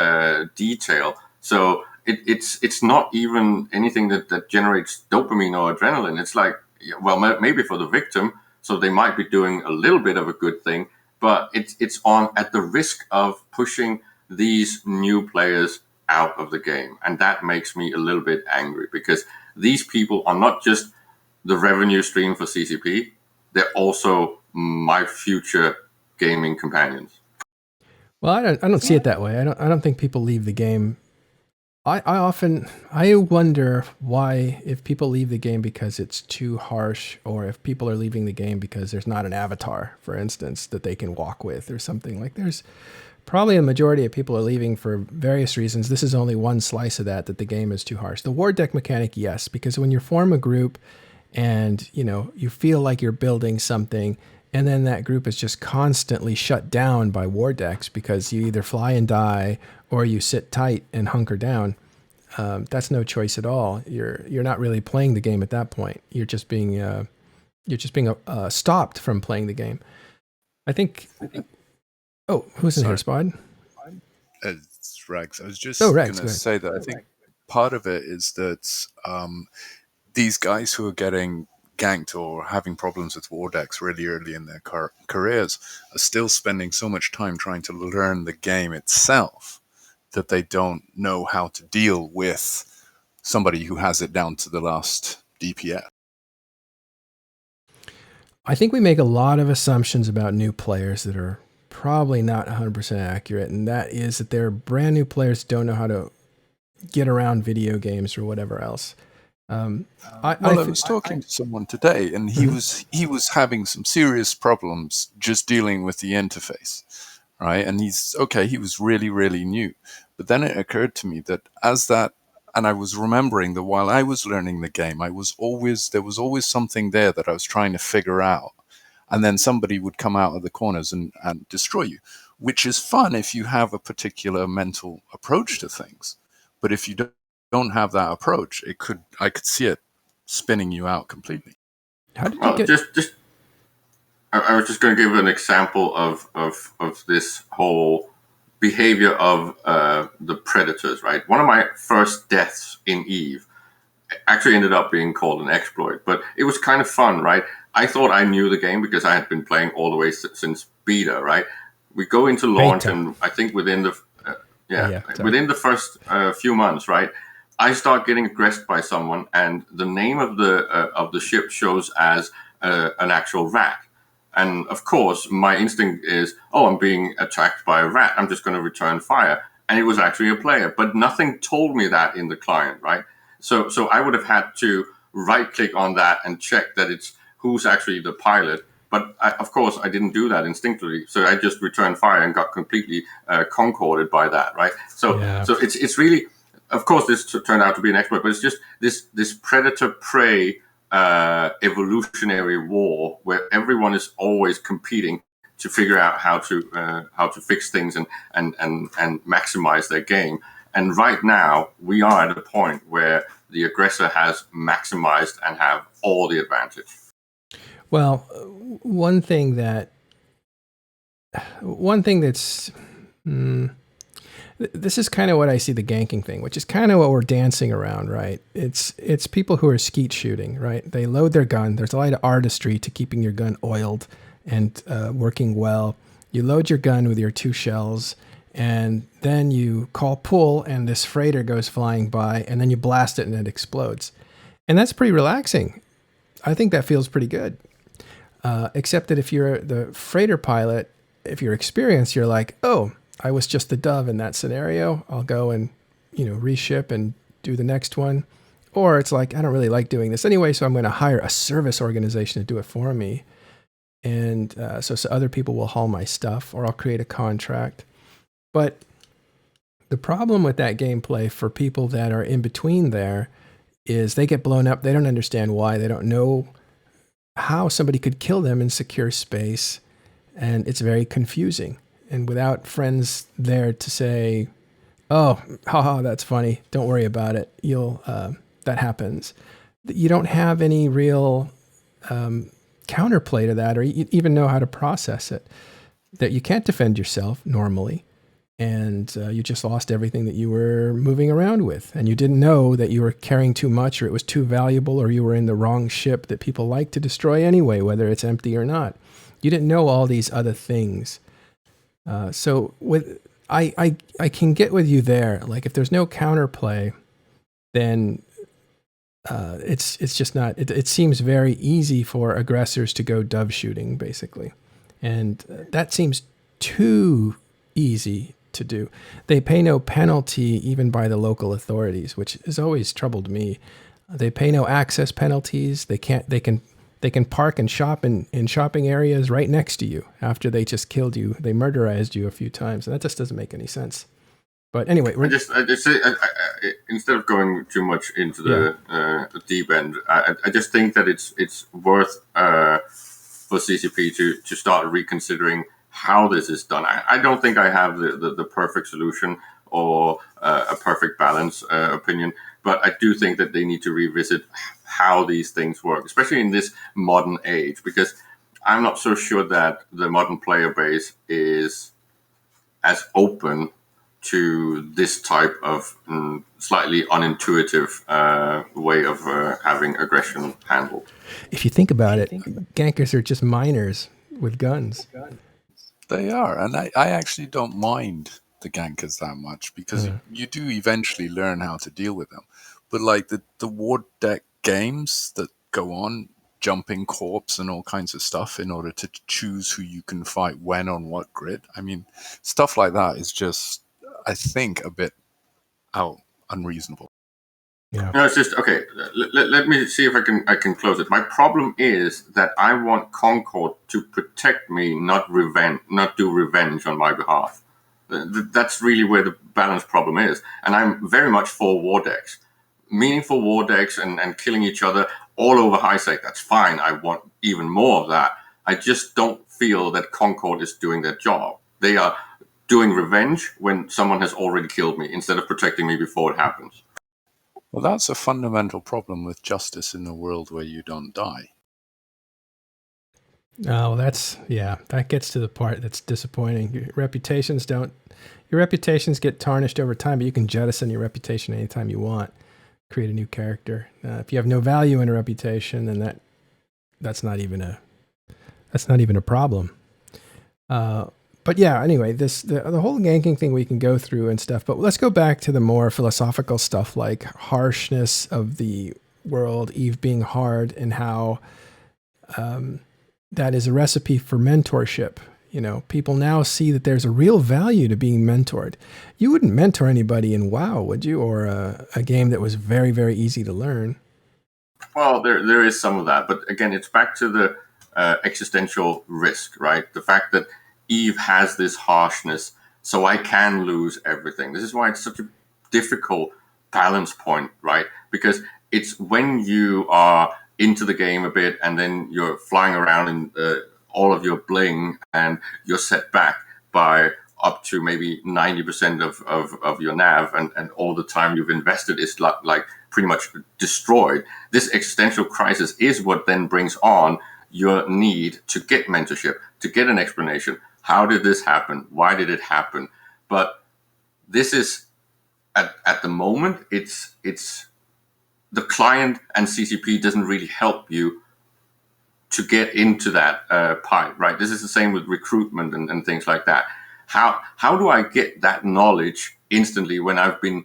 detail. So it's not even anything that generates dopamine or adrenaline. It's like, well, maybe for the victim, so they might be doing a little bit of a good thing, but it's on at the risk of pushing these new players out of the game, and that makes me a little bit angry, because these people are not just the revenue stream for CCP; they're also my future gaming companions. Well, I don't see it that way. I don't think people leave the game. I wonder why, if people leave the game because it's too harsh, or if people are leaving the game because there's not an avatar, for instance, that they can walk with or something. Like, there's probably a majority of people are leaving for various reasons. This is only one slice of that the game is too harsh. The war deck mechanic, yes, because when you form a group and, you feel like you're building something, and then that group is just constantly shut down by war decks because you either fly and die or you sit tight and hunker down. That's no choice at all. You're not really playing the game at that point. You're just being stopped from playing the game. I think. Oh, who's in here, Spod? It's Rex. I was just Rex, going to say that I think part of it is that these guys who are getting ganked or having problems with war decks really early in their careers are still spending so much time trying to learn the game itself that they don't know how to deal with somebody who has it down to the last DPS. I think we make a lot of assumptions about new players that are probably not 100% accurate, and that is that they're brand new players who don't know how to get around video games or whatever else. I was talking to someone today, and he was having some serious problems just dealing with the interface, right? And he was really, really new. But then it occurred to me that and I was remembering that while I was learning the game, there was always something there that I was trying to figure out. And then somebody would come out of the corners and destroy you, which is fun if you have a particular mental approach to things. But if you don't have that approach, I could see it spinning you out completely. How did you get? I was just going to give an example of this whole behavior of the predators. Right, one of my first deaths in Eve actually ended up being called an exploit, but it was kind of fun. Right, I thought I knew the game because I had been playing all the way since beta. Right, we go into launch, and I think within the within the first few months, right, I start getting aggressed by someone, and the name of the ship shows as an actual rat. And of course, my instinct is, oh, I'm being attacked by a rat. I'm just going to return fire. And it was actually a player, but nothing told me that in the client, right? So I would have had to right-click on that and check that it's who's actually the pilot. But of course, I didn't do that instinctively. So I just returned fire and got completely concorded by that, right? So it's really, of course, this turned out to be an exploit, but it's just this predator-prey evolutionary war where everyone is always competing to figure out how to fix things and maximize their game. And right now, we are at a point where the aggressor has maximized and have all the advantage. Well, one thing that's this is kind of what I see the ganking thing, which is kind of what we're dancing around, right? It's people who are skeet shooting, right? They load their gun. There's a lot of artistry to keeping your gun oiled and working well. You load your gun with your 2 shells, and then you call pull, and this freighter goes flying by, and then you blast it and it explodes. And that's pretty relaxing. I think that feels pretty good. Except that if you're the freighter pilot, if you're experienced, you're like, oh, I was just the dove in that scenario. I'll go and, reship and do the next one. Or it's like, I don't really like doing this anyway, so I'm going to hire a service organization to do it for me. And so other people will haul my stuff, or I'll create a contract. But the problem with that gameplay for people that are in between there is they get blown up. They don't understand why. They don't know how somebody could kill them in secure space. And it's very confusing. And without friends there to say, oh, haha, that's funny, don't worry about it, that happens. You don't have any real counterplay to that, or even know how to process it. That you can't defend yourself normally. and you just lost everything that you were moving around with, and you didn't know that you were carrying too much, or it was too valuable, or you were in the wrong ship that people like to destroy anyway, whether it's empty or not. You didn't know all these other things. So I can get with you there. Like, if there's no counterplay, then it's just not. It seems very easy for aggressors to go dove shooting, basically, and that seems too easy to do. They pay no penalty even by the local authorities, which has always troubled me. They pay no access penalties. They can park and shop in shopping areas right next to you after they just killed you. They murderized you a few times, and that just doesn't make any sense. But anyway, I just say, instead of going too much into the deep end, I just think that it's worth for CCP to start reconsidering how this is done. I don't think I have the perfect solution or a perfect balance opinion, but I do think that they need to revisit how these things work, especially in this modern age, because I'm not so sure that the modern player base is as open to this type of slightly unintuitive way of having aggression handled. If you think about it, gankers are just minors with guns. They are, and I actually don't mind the gankers that much, because you do eventually learn how to deal with them. But like the war deck games that go on, jumping corpse and all kinds of stuff in order to choose who you can fight when on what grid. I mean, stuff like that is just, I think, a bit unreasonable. Yeah. No, it's just okay. Let me see if I can close it. My problem is that I want Concord to protect me, not do revenge on my behalf. That's really where the balance problem is, and I'm very much for war decks, meaningful war decks, and killing each other all over high sec. That's fine. I want even more of that. I just don't feel that Concord is doing their job. They are doing revenge when someone has already killed me instead of protecting me before it happens. Well, that's a fundamental problem with justice in a world where you don't die. Oh, that gets to the part that's disappointing. Your reputations get tarnished over time, but you can jettison your reputation anytime you want. Create a new character. If you have no value in a reputation, then that's not even a problem. But yeah, anyway, the whole ganking thing we can go through and stuff, but let's go back to the more philosophical stuff, like harshness of the world, Eve being hard, and how that is a recipe for mentorship. You know, people now see that there's a real value to being mentored. You wouldn't mentor anybody in WoW, would you? Or a game that was very, very easy to learn. Well, there is some of that, but again, it's back to the existential risk, right? The fact that Eve has this harshness, so I can lose everything. This is why it's such a difficult balance point, right? Because it's when you are into the game a bit and then you're flying around in all of your bling and you're set back by up to maybe 90% of your nav, and all the time you've invested is like pretty much destroyed. This existential crisis is what then brings on your need to get mentorship, to get an explanation. How did this happen? Why did it happen? But this is, at the moment, it's the client, and CCP doesn't really help you to get into that pipe, right? This is the same with recruitment and things like that. How do I get that knowledge instantly when I've been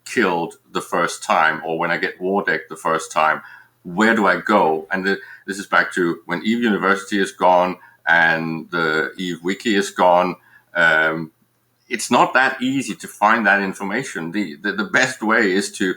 killed the first time, or when I get war decked the first time? Where do I go? And this is back to when Eve University is gone and the Eve Wiki is gone. It's not that easy to find that information. The best way is to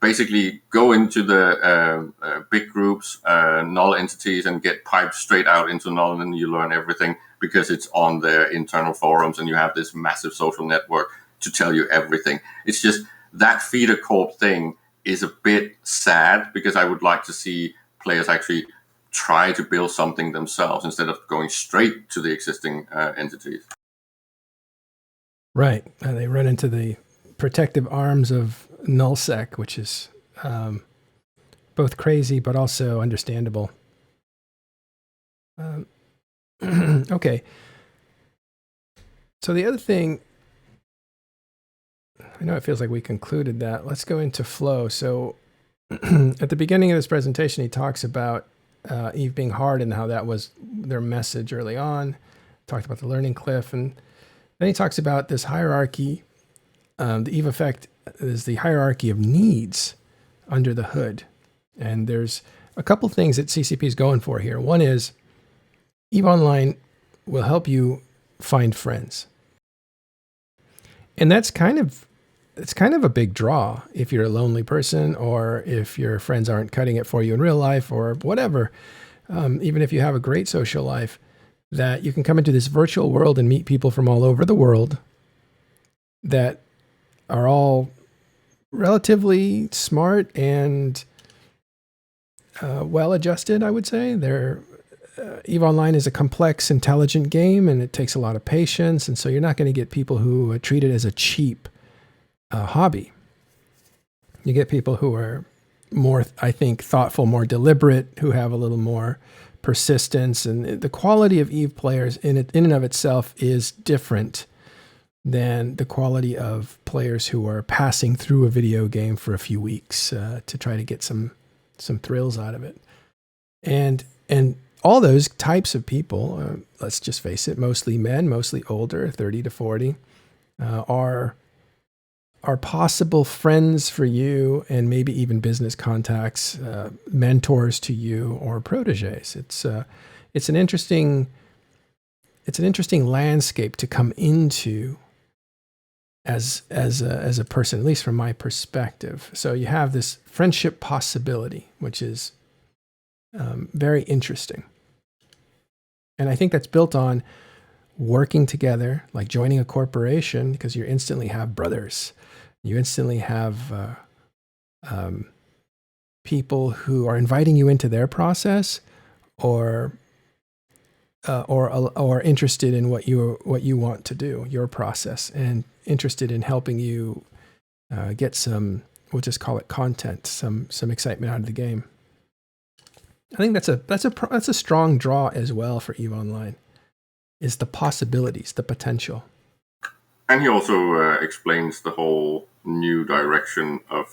basically go into the big groups, null entities, and get piped straight out into null, and then you learn everything because it's on their internal forums and you have this massive social network to tell you everything. It's just that feeder corp thing is a bit sad, because I would like to see players actually try to build something themselves instead of going straight to the existing entities. Right. They run into the protective arms of nullsec, which is both crazy but also understandable. Okay. So the other thing, I know it feels like we concluded that. Let's go into flow. So at the beginning of this presentation, he talks about Eve being hard and how that was their message early on. Talked about the learning cliff. And then he talks about this hierarchy. The Eve effect is the hierarchy of needs under the hood. And there's a couple things that CCP is going for here. One is Eve Online will help you find friends. And it's kind of a big draw if you're a lonely person, or if your friends aren't cutting it for you in real life, or whatever. Even if you have a great social life, that you can come into this virtual world and meet people from all over the world that are all relatively smart and well-adjusted, I would say. EVE Online is a complex, intelligent game, and it takes a lot of patience. And so you're not going to get people who treat it as a cheap hobby. You get people who are more, I think, thoughtful, more deliberate, who have a little more persistence. And the quality of EVE players in and of itself is different than the quality of players who are passing through a video game for a few weeks to try to get some thrills out of it. And all those types of people, let's just face it, mostly men, mostly older, 30 to 40, are possible friends for you, and maybe even business contacts, mentors to you, or proteges. It's an interesting landscape to come into as a person, at least from my perspective. So you have this friendship possibility, which is very interesting. And I think that's built on working together, like joining a corporation, because you instantly have brothers. You instantly have people who are inviting you into their process, or interested in what you want to do, your process, and interested in helping you get some, we'll just call it content, some excitement out of the game. I think that's a strong draw as well for EVE Online, is the possibilities, the potential. And he also explains the whole new direction of,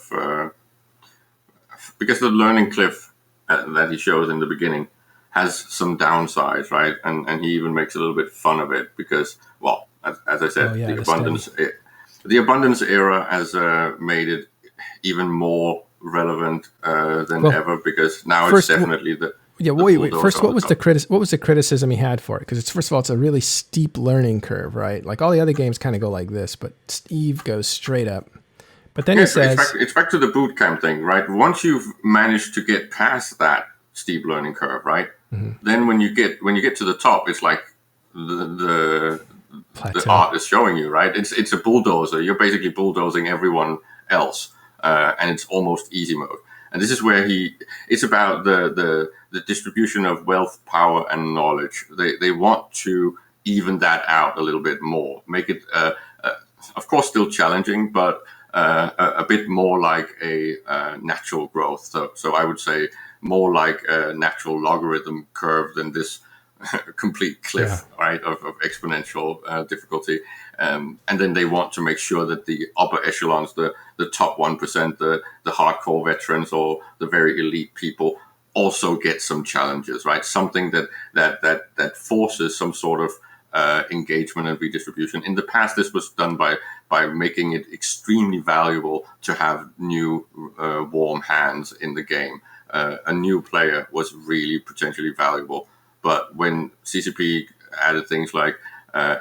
because the learning cliff that he shows in the beginning has some downsides, right? And he even makes a little bit fun of it because, well, as I said, the abundance era has made it even more relevant than ever, because now it's definitely the... Yeah, wait. First, what was the criticism he had for it? Because first of all, it's a really steep learning curve, right? Like all the other games kind of go like this, but Eve goes straight up. But then he says... It's back to the boot camp thing, right? Once you've managed to get past that steep learning curve, right? Mm-hmm. Then when you get to the top, it's like the art is showing you, right? It's a bulldozer. You're basically bulldozing everyone else, and it's almost easy mode. And this is where it's about the distribution of wealth, power, and knowledge. They want to even that out a little bit more, make it, of course, still challenging, but a bit more like a natural growth. So I would say more like a natural logarithm curve than this complete cliff, right, of exponential difficulty. And then they want to make sure that the upper echelons, the top 1%, the hardcore veterans or the very elite people also get some challenges, right? Something that forces some sort of engagement and redistribution. In the past, this was done by making it extremely valuable to have new warm hands in the game. A new player was really potentially valuable. But when CCP added things like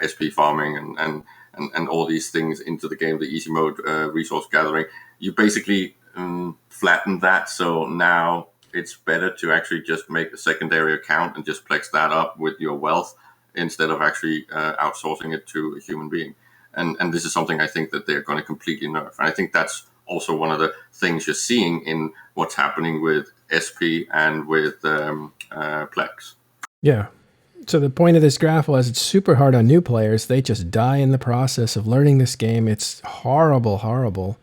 SP farming and all these things into the game, the easy mode resource gathering, you basically flattened that. So now it's better to actually just make a secondary account and just plex that up with your wealth instead of actually outsourcing it to a human being. And this is something I think that they're going to completely nerf. And I think that's also one of the things you're seeing in what's happening with SP and with Plex. Yeah. So the point of this graph was it's super hard on new players. They just die in the process of learning this game. It's horrible, horrible.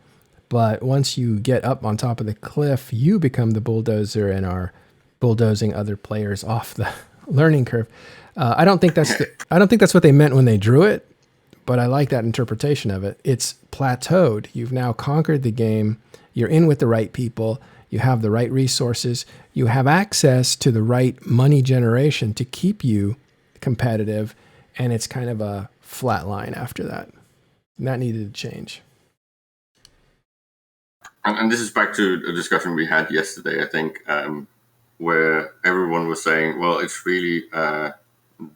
But once you get up on top of the cliff, you become the bulldozer and are bulldozing other players off the learning curve. I don't think that's what they meant when they drew it, but I like that interpretation of it. It's plateaued. You've now conquered the game. You're in with the right people. You have the right resources. You have access to the right money generation to keep you competitive. And it's kind of a flat line after that. And that needed to change. And this is back to a discussion we had yesterday, I think, where everyone was saying, well, it's really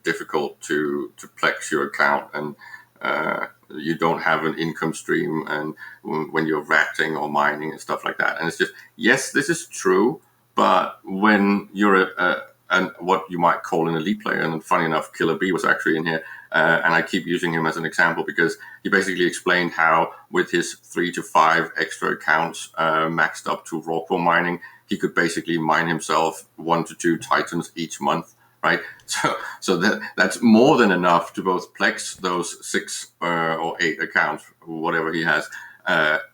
difficult to plex your account, and you don't have an income stream, and when you're ratting or mining and stuff like that. And it's just, yes, this is true, but when you're what you might call an elite player, and funny enough, Killer B was actually in here, and I keep using him as an example because he basically explained how with his 3 to 5 extra accounts maxed up to raw core mining, he could basically mine himself 1 to 2 titans each month, right? So that's more than enough to both plex those 6 or 8 accounts, whatever he has,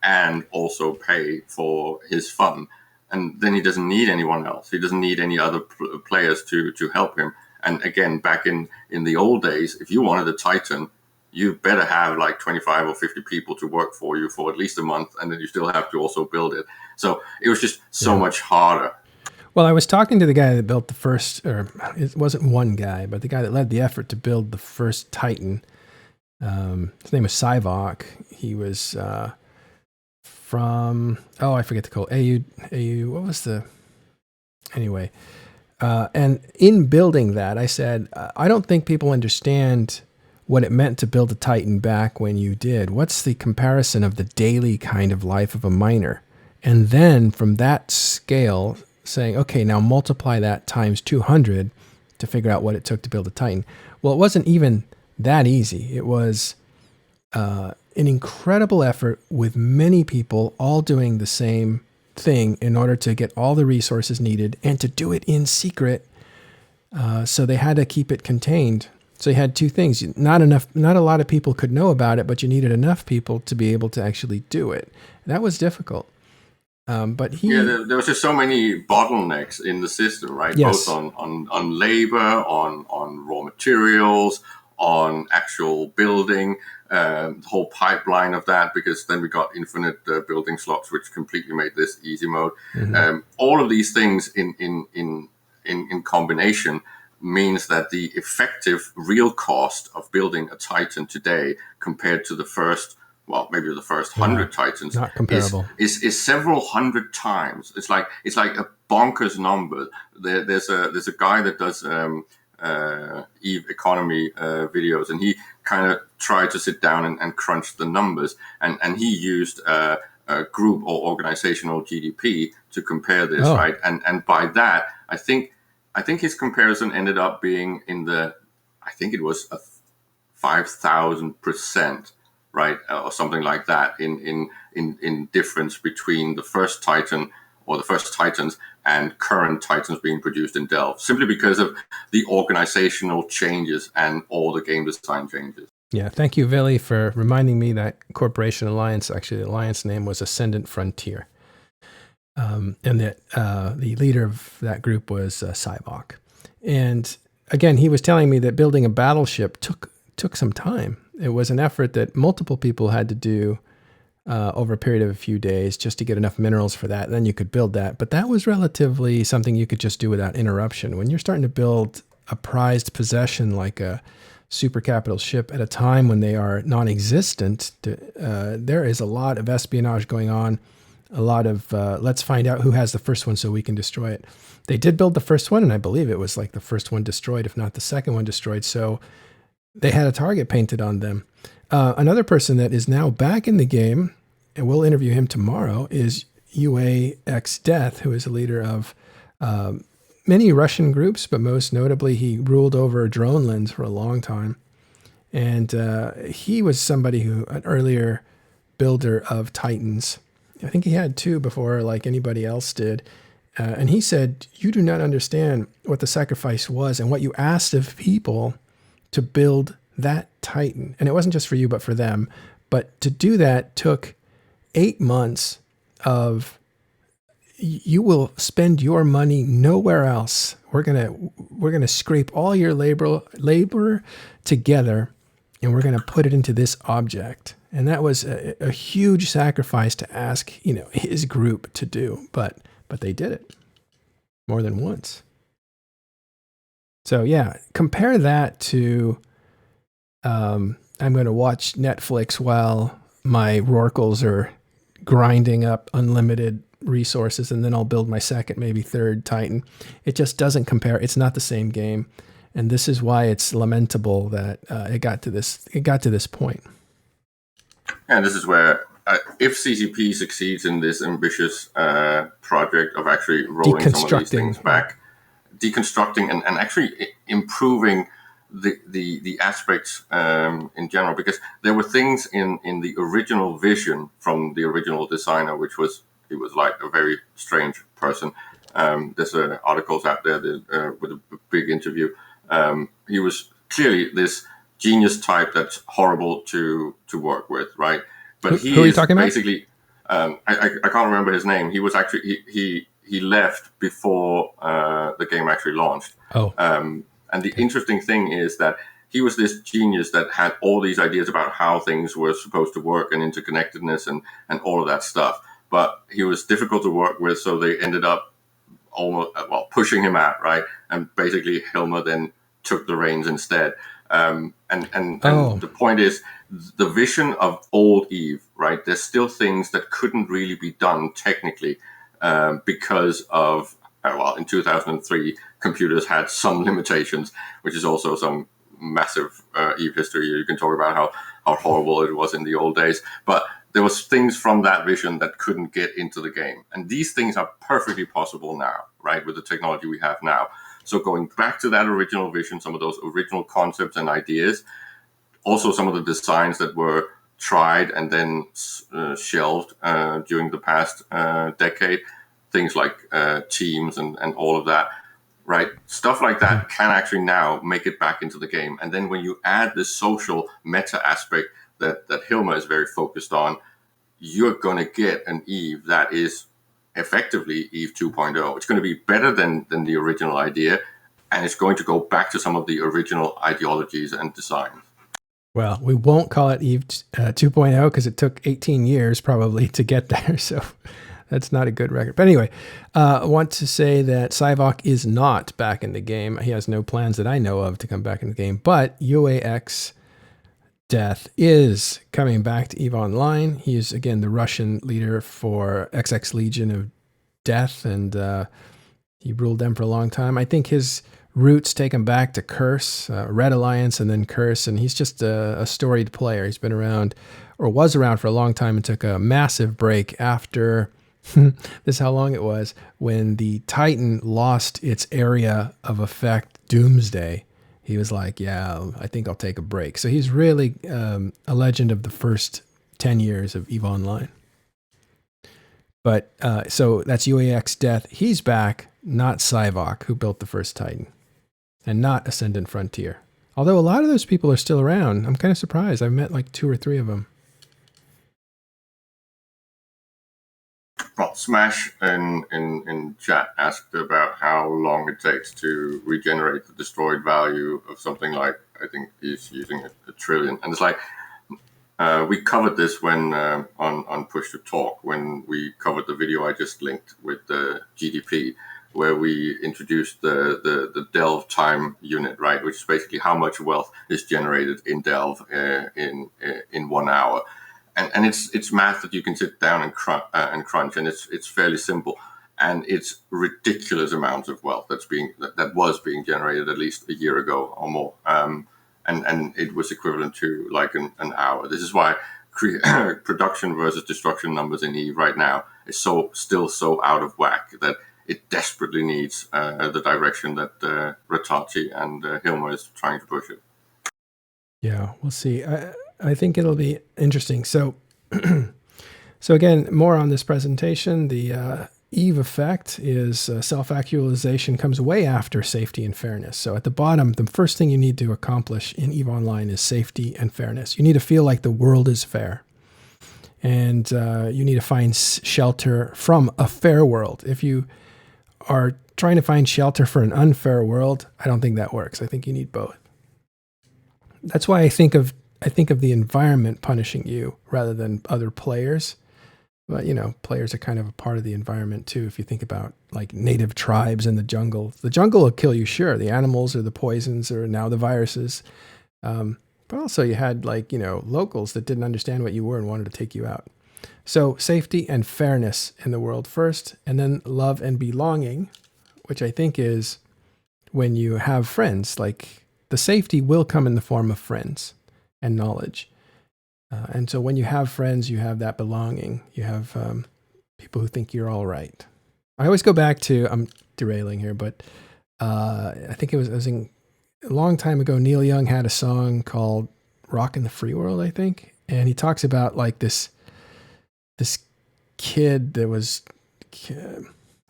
and also pay for his fun. And then he doesn't need anyone else. He doesn't need any other players to help him. And again, back in the old days, if you wanted a Titan, you better have like 25 or 50 people to work for you for at least a month, and then you still have to also build it. So it was just so much harder. Well, I was talking to the guy that built the first, or it wasn't one guy, but the guy that led the effort to build the first Titan. His name was Sivok. He was from, I forget the code. AU, what was the, anyway. And in building that, I said, I don't think people understand what it meant to build a Titan back when you did. What's the comparison of the daily kind of life of a miner? And then from that scale, saying, okay, now multiply that times 200 to figure out what it took to build a Titan. Well, it wasn't even that easy. It was an incredible effort with many people all doing the same thing in order to get all the resources needed and to do it in secret. So they had to keep it contained. So you had two things. Not a lot of people could know about it, but you needed enough people to be able to actually do it. That was difficult. But there was just so many bottlenecks in the system, right? Yes. Both on labor, on raw materials, on actual building, the whole pipeline of that, because then we got infinite building slots, which completely made this easy mode. Mm-hmm. All of these things in combination means that the effective real cost of building a Titan today compared to the first, well, maybe the first 100 Titans, not comparable. Is several hundred times. It's like a bonkers number. There's a guy that does Eve economy videos, and he kind of tried to sit down and crunch the numbers, and he used a group or organizational GDP to compare this, right? And by that, I think his comparison ended up being in the, I think it was a 5,000%, right, or something like that in difference between the first Titan or the first Titans and current Titans being produced in Delve, simply because of the organizational changes and all the game design changes. Yeah, thank you, Vili, for reminding me that Corporation Alliance, actually the Alliance name was Ascendant Frontier. And that the leader of that group was Sivok. And again, he was telling me that building a battleship took some time. It was an effort that multiple people had to do over a period of a few days just to get enough minerals for that. Then you could build that. But that was relatively something you could just do without interruption. When you're starting to build a prized possession like a super capital ship at a time when they are non-existent, there is a lot of espionage going on. A lot of, let's find out who has the first one so we can destroy it. They did build the first one, and I believe it was like the first one destroyed, if not the second one destroyed. So they had a target painted on them. Another person that is now back in the game, and we'll interview him tomorrow, is UAX Death, who is a leader of many Russian groups, but most notably he ruled over Dronelands for a long time. And he was somebody who, an earlier builder of Titans, I think he had 2 before like anybody else did. And he said, you do not understand what the sacrifice was and what you asked of people to build that Titan. And it wasn't just for you, but for them. But to do that took 8 months of, you will spend your money nowhere else. We're gonna scrape all your labor together and we're going to put it into this object. And that was a huge sacrifice to ask, his group to do, but they did it more than once. So yeah, compare that to, I'm going to watch Netflix while my Rorquals are grinding up unlimited resources, and then I'll build my second, maybe third Titan. It just doesn't compare. It's not the same game. And this is why it's lamentable that it got to this point. And this is where, if CCP succeeds in this ambitious project of actually rolling some of these things back, deconstructing and actually improving the aspects in general, because there were things in the original vision from the original designer, he was like a very strange person. There's articles out there with a big interview. He was clearly this genius type that's horrible to work with, right? But who are you talking basically, I can't remember his name. He was actually he left before the game actually launched. Oh. And the interesting thing is that he was this genius that had all these ideas about how things were supposed to work and interconnectedness and all of that stuff. But he was difficult to work with, so they ended up pushing him out, right? And basically Hilmer then took the reins instead. And the point is, the vision of old Eve, right? There's still things that couldn't really be done technically because of, in 2003, computers had some limitations, which is also some massive Eve history. You can talk about how horrible it was in the old days. But there was things from that vision that couldn't get into the game. And these things are perfectly possible now, right? With the technology we have now. So going back to that original vision, some of those original concepts and ideas, also some of the designs that were tried and then shelved during the past decade, things like teams and all of that, right? Stuff like that can actually now make it back into the game. And then when you add the social meta aspect that Hilmer is very focused on, you're going to get an Eve that is effectively Eve 2.0. It's going to be better than the original idea, and it's going to go back to some of the original ideologies and designs. Well, we won't call it Eve 2.0 because it took 18 years probably to get there, so that's not a good record. But anyway, I want to say that Sivok is not back in the game. He has no plans that I know of to come back in the game, but UAX Death is coming back to EVE Online. He is, again, the Russian leader for XX Legion of Death, and he ruled them for a long time. I think his roots take him back to Curse, Red Alliance, and then Curse, and he's just a storied player. He's been around, or was around for a long time, and took a massive break after, this is how long it was, when the Titan lost its area of effect, Doomsday. He was like, yeah, I think I'll take a break. So he's really a legend of the first 10 years of EVE Online. But so that's UAX Death. He's back, not Sivok, who built the first Titan, and not Ascendant Frontier. Although a lot of those people are still around. I'm kind of surprised. I've met like 2 or 3 of them. Well, Smash in chat asked about how long it takes to regenerate the destroyed value of something like, I think he's using a trillion. And it's like, we covered this when on Push to Talk, when we covered the video I just linked with the GDP, where we introduced the Delve time unit, right, which is basically how much wealth is generated in Delve in 1 hour. And it's math that you can sit down and crunch, and it's fairly simple, and it's ridiculous amounts of wealth that was being generated at least a year ago or more, and it was equivalent to like an hour. This is why production versus destruction numbers in EVE right now is still so out of whack that it desperately needs the direction that Rattati and Hilmer is trying to push it. Yeah, we'll see. I think it'll be interesting. So, so again, more on this presentation. The EVE effect is self-actualization comes way after safety and fairness. So at the bottom, the first thing you need to accomplish in EVE Online is safety and fairness. You need to feel like the world is fair. And you need to find shelter from a fair world. If you are trying to find shelter for an unfair world, I don't think that works. I think you need both. That's why I think of I think of the environment punishing you rather than other players. But, players are kind of a part of the environment too. If you think about like native tribes in the jungle will kill you, sure. The animals or the poisons or now the viruses. But also you had locals that didn't understand what you were and wanted to take you out. So safety and fairness in the world first, and then love and belonging, which I think is when you have friends, like the safety will come in the form of friends and knowledge. And so when you have friends, you have that belonging. You have people who think you're all right. I always go back to, I'm derailing here, but I think it was a long time ago, Neil Young had a song called Rockin' the Free World, I think. And he talks about like this kid that was,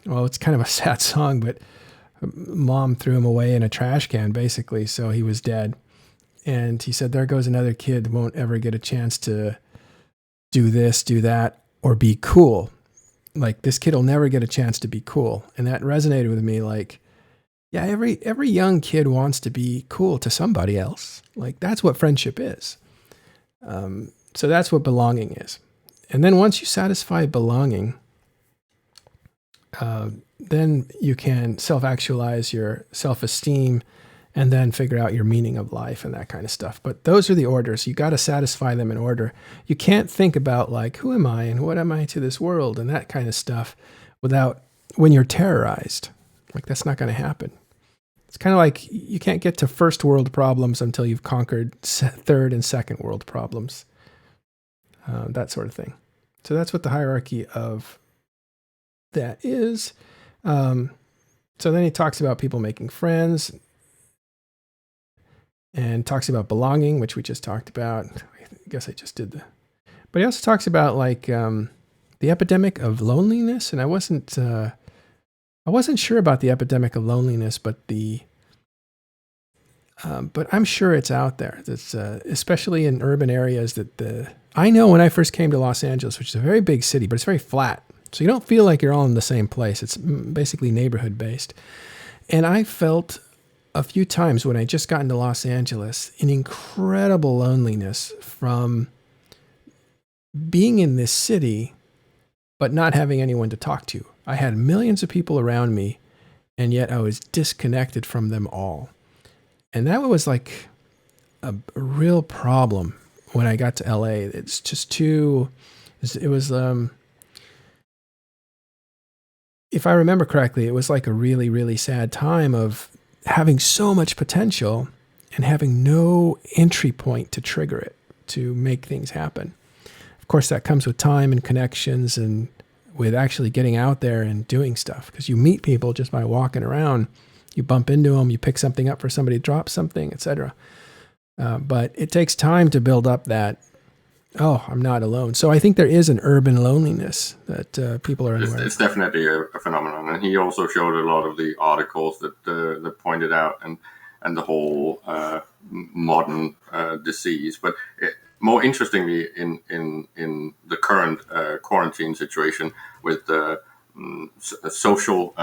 well, it's kind of a sad song, but mom threw him away in a trash can, basically. So he was dead. And he said, there goes another kid who won't ever get a chance to do this, do that, or be cool. Like this kid will never get a chance to be cool. And that resonated with me. Like, yeah, every young kid wants to be cool to somebody else. Like that's what friendship is. So that's what belonging is. And then once you satisfy belonging, then you can self-actualize your self-esteem and then figure out your meaning of life and that kind of stuff. But those are the orders. You got to satisfy them in order. You can't think about like, who am I and what am I to this world and that kind of stuff when you're terrorized. Like that's not going to happen. It's kind of like you can't get to first world problems until you've conquered third and second world problems. That sort of thing. So that's what the hierarchy of that is. So then he talks about people making friends and talks about belonging, which we just talked about. I guess I just did but he also talks about like the epidemic of loneliness. And I wasn't sure about the epidemic of loneliness, but but I'm sure it's out there. That's especially in urban areas I know when I first came to Los Angeles, which is a very big city, but it's very flat. So you don't feel like you're all in the same place. It's basically neighborhood based. And I felt a few times when I just got into Los Angeles an incredible loneliness from being in this city, but not having anyone to talk to. I had millions of people around me, and yet I was disconnected from them all. And that was like a real problem when I got to LA. It's just it was, if I remember correctly, it was like a really, really sad time of having so much potential and having no entry point to trigger it, to make things happen. Of course, that comes with time and connections and with actually getting out there and doing stuff, because you meet people just by walking around. You bump into them, you pick something up for somebody, drop something, etc. But it takes time to build up that, I'm not alone. So I think there is an urban loneliness that people are unaware of. It's definitely a phenomenon. And he also showed a lot of the articles that pointed out and the whole modern disease. But more interestingly, in the current quarantine situation with social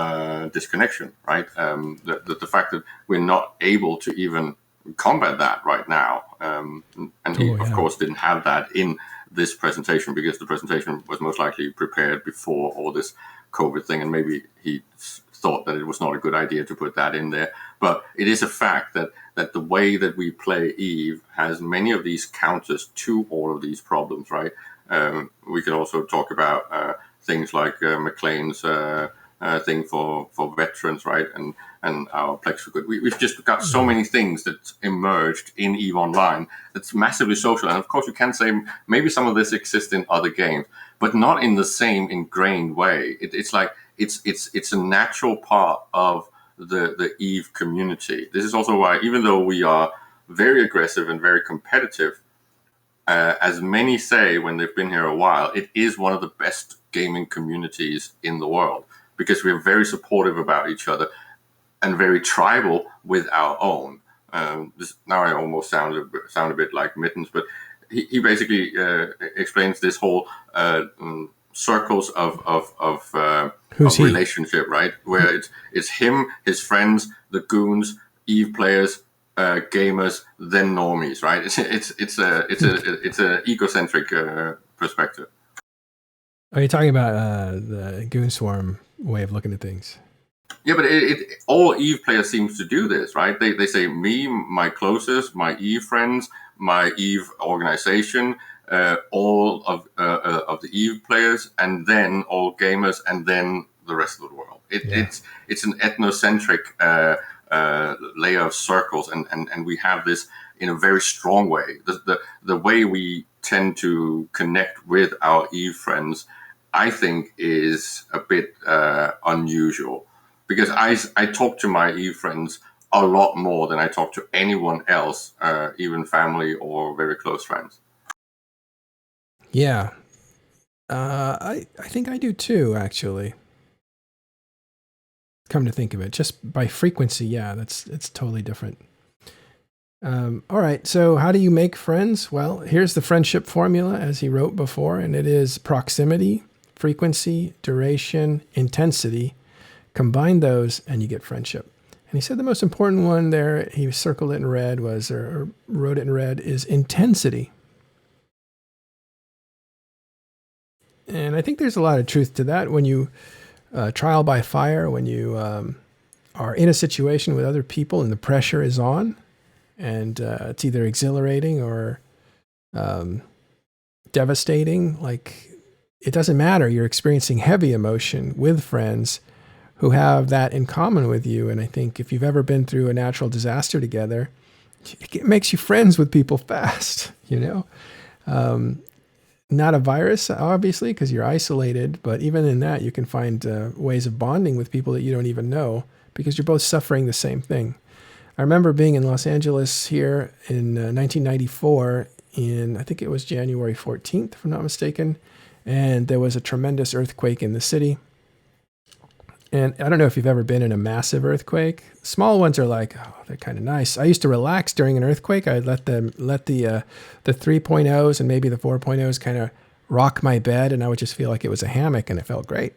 disconnection, right? The fact that we're not able to even combat that right now. And he, of course, didn't have that in this presentation because the presentation was most likely prepared before all this COVID thing. And maybe he thought that it was not a good idea to put that in there. But it is a fact that the way that we play Eve has many of these counters to all of these problems, right? We could also talk about things like McLean's thing for veterans, right? And our Plex for Good. We've just got so many things that emerged in EVE Online that's massively social. And of course, you can say maybe some of this exists in other games, but not in the same ingrained way. It's like it's a natural part of the EVE community. This is also why, even though we are very aggressive and very competitive, as many say when they've been here a while, it is one of the best gaming communities in the world because we're very supportive about each other and very tribal with our own. Now I almost sound a bit like Mittens, but he basically explains this whole circles of relationship, right? Where it's him, his friends, the goons, EVE players, gamers, then normies, right? It's a egocentric perspective. Are you talking about the Goon Swarm way of looking at things? Yeah, but all EVE players seems to do this, right? They say me, my closest, my EVE friends, my EVE organization, all of the EVE players, and then all gamers, and then the rest of the world. It's an ethnocentric layer of circles, and we have this in a very strong way. The way we tend to connect with our EVE friends, I think, is a bit unusual. Because I talk to my EVE friends a lot more than I talk to anyone else, even family or very close friends. Yeah. I think I do too, actually. Come to think of it, just by frequency, yeah, it's totally different. All right, so how do you make friends? Well, here's the friendship formula, as he wrote before, and it is proximity, frequency, duration, intensity. Combine those and you get friendship. And he said the most important one there, he circled it in red, or wrote it in red, is intensity. And I think there's a lot of truth to that. When you trial by fire, when you are in a situation with other people and the pressure is on, and it's either exhilarating or devastating, like it doesn't matter. You're experiencing heavy emotion with friends who have that in common with you. And I think if you've ever been through a natural disaster together, it makes you friends with people fast, you know? Not a virus, obviously, because you're isolated, but even in that, you can find ways of bonding with people that you don't even know because you're both suffering the same thing. I remember being in Los Angeles here in 1994 I think it was January 14th, if I'm not mistaken, and there was a tremendous earthquake in the city. And I don't know if you've ever been in a massive earthquake. Small ones are like, oh, they're kind of nice. I used to relax during an earthquake. I'd let the 3.0s and maybe the 4.0s kind of rock my bed, and I would just feel like it was a hammock, and it felt great.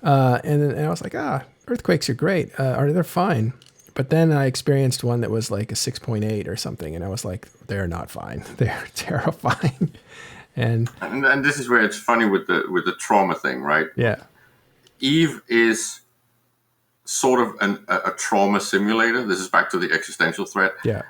And I was like, earthquakes are great. They're fine. But then I experienced one that was like a 6.8 or something, and I was like, they're not fine. They're terrifying. And this is where it's funny with the trauma thing, right? Yeah. EVE is sort of a trauma simulator. This is back to the existential threat. Yeah.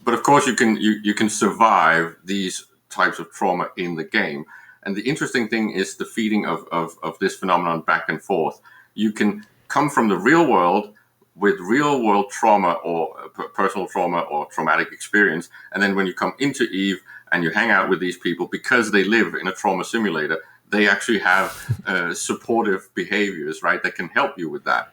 But of course, you can survive these types of trauma in the game. And the interesting thing is the feeding of this phenomenon back and forth. You can come from the real world with real world trauma or personal trauma or traumatic experience. And then when you come into EVE and you hang out with these people, because they live in a trauma simulator, they actually have supportive behaviors, right, that can help you with that.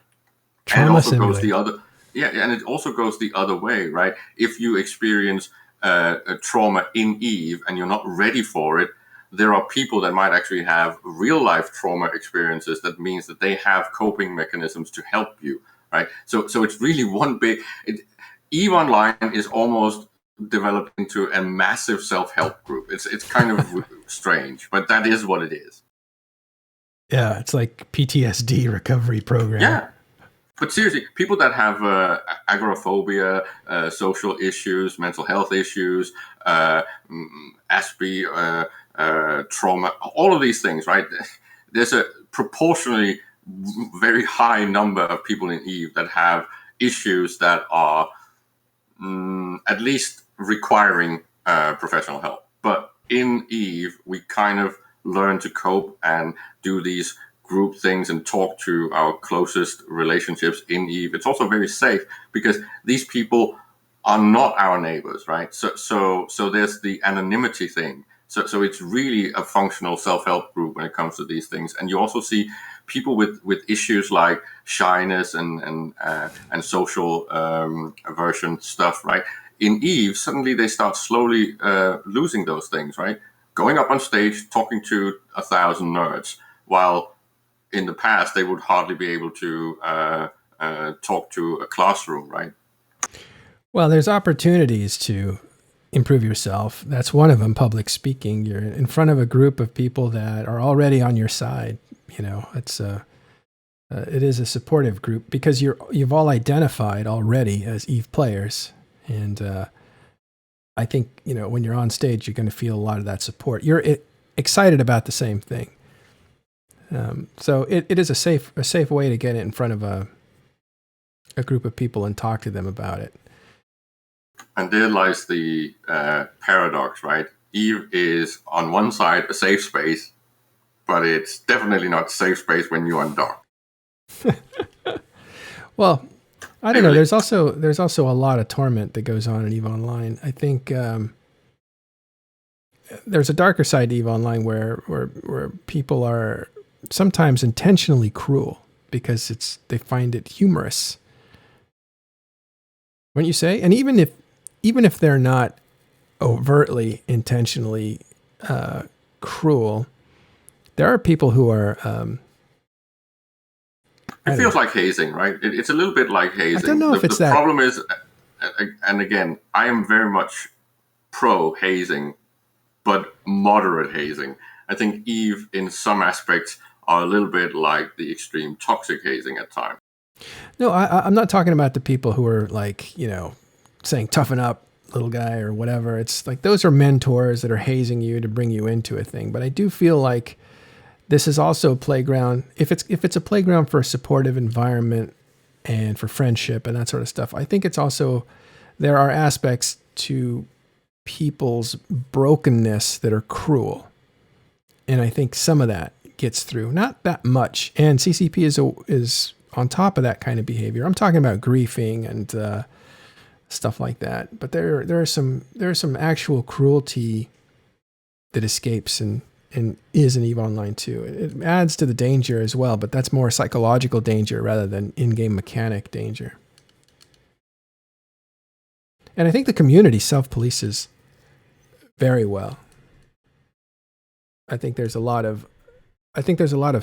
And it also goes the other, and it also goes the other way, right? If you experience a trauma in EVE and you're not ready for it, there are people that might actually have real life trauma experiences. That means that they have coping mechanisms to help you, right? So it's really one big. EVE Online is almost developed into a massive self-help group. It's kind of strange, but that is what it is. Yeah, it's like PTSD recovery program. Yeah, but seriously, people that have agoraphobia, social issues, mental health issues, ASPI, trauma, all of these things, right? There's a proportionally very high number of people in EVE that have issues that are at least requiring professional help. But in EVE, we kind of learn to cope and do these group things and talk to our closest relationships in EVE. It's also very safe because these people are not our neighbors, right? So there's the anonymity thing. So it's really a functional self-help group when it comes to these things. And you also see people with issues like shyness and social aversion stuff, right? In EVE, suddenly they start slowly losing those things, right? Going up on stage, talking to 1,000 nerds, while in the past they would hardly be able to talk to a classroom, right? Well, there's opportunities to improve yourself. That's one of them, public speaking. You're in front of a group of people that are already on your side. You know, it is a supportive group because you've all identified already as EVE players. And I think, when you're on stage, you're going to feel a lot of that support. You're excited about the same thing. So it is a safe way to get it in front of a group of people and talk to them about it. And there lies the paradox, right? Eve is on one side a safe space, but it's definitely not a safe space when you're on dock. Well, I don't know. There's also a lot of torment that goes on in EVE Online. I think there's a darker side to EVE Online where people are sometimes intentionally cruel because they find it humorous. Wouldn't you say? And even if they're not overtly intentionally cruel, there are people who are. It feels like hazing, right? It's a little bit like hazing. I don't know if it's that. The problem is, and again, I am very much pro hazing, but moderate hazing. I think EVE, in some aspects, are a little bit like the extreme toxic hazing at times. No, I'm not talking about the people who are like, saying toughen up, little guy, or whatever. It's like those are mentors that are hazing you to bring you into a thing. But I do feel like this is also a playground. If it's a playground for a supportive environment and for friendship and that sort of stuff, I think it's also, there are aspects to people's brokenness that are cruel. And I think some of that gets through, not that much. And CCP is on top of that kind of behavior. I'm talking about griefing and stuff like that. But there are some actual cruelty that escapes and is in EVE Online too. It adds to the danger as well, but that's more psychological danger rather than in-game mechanic danger. And I think the community self-polices very well. I think there's a lot of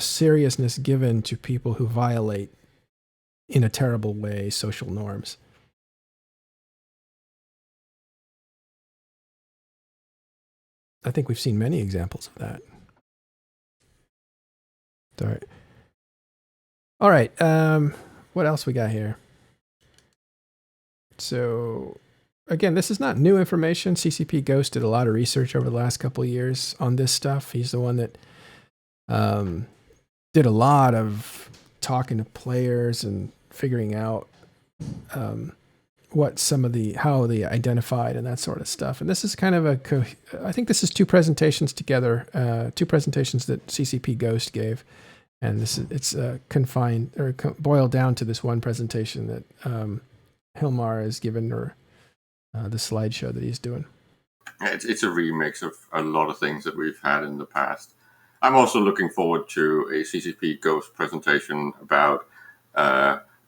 seriousness given to people who violate in a terrible way social norms. I think we've seen many examples of that. All right. What else we got here? So, again, this is not new information. CCP Ghost did a lot of research over the last couple of years on this stuff. He's the one that did a lot of talking to players and figuring out how they identified and that sort of stuff. And this is kind of I think this is two presentations together, two presentations that CCP Ghost gave. And it's confined or boiled down to this one presentation that Hilmar has given, or the slideshow that he's doing. It's a remix of a lot of things that we've had in the past. I'm also looking forward to a CCP Ghost presentation about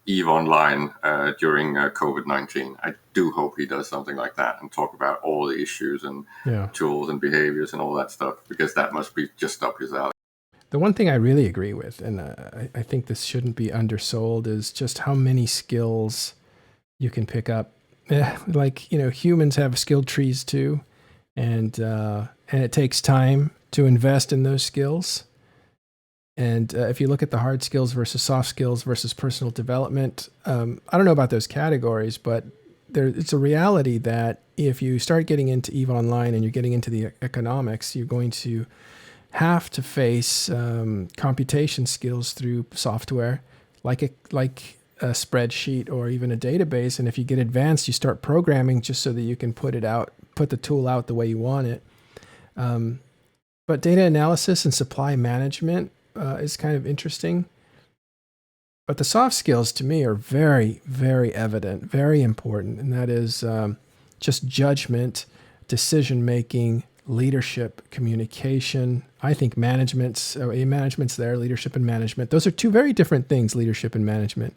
EVE Online during COVID-19. I do hope he does something like that and talk about all the issues and tools and behaviors and all that stuff, because that must be just up his alley. The one thing I really agree with, and I think this shouldn't be undersold, is just how many skills you can pick up. Like, humans have skill trees too, and it takes time to invest in those skills. And if you look at the hard skills versus soft skills versus personal development, I don't know about those categories, but it's a reality that if you start getting into EVE Online and you're getting into the economics, you're going to have to face computation skills through software, like a spreadsheet or even a database. And if you get advanced, you start programming just so that you can put the tool out the way you want it. But data analysis and supply management is kind of interesting. But the soft skills to me are very, very evident, very important. And that is just judgment, decision-making, leadership, communication. I think management's there, leadership and management. Those are two very different things, leadership and management.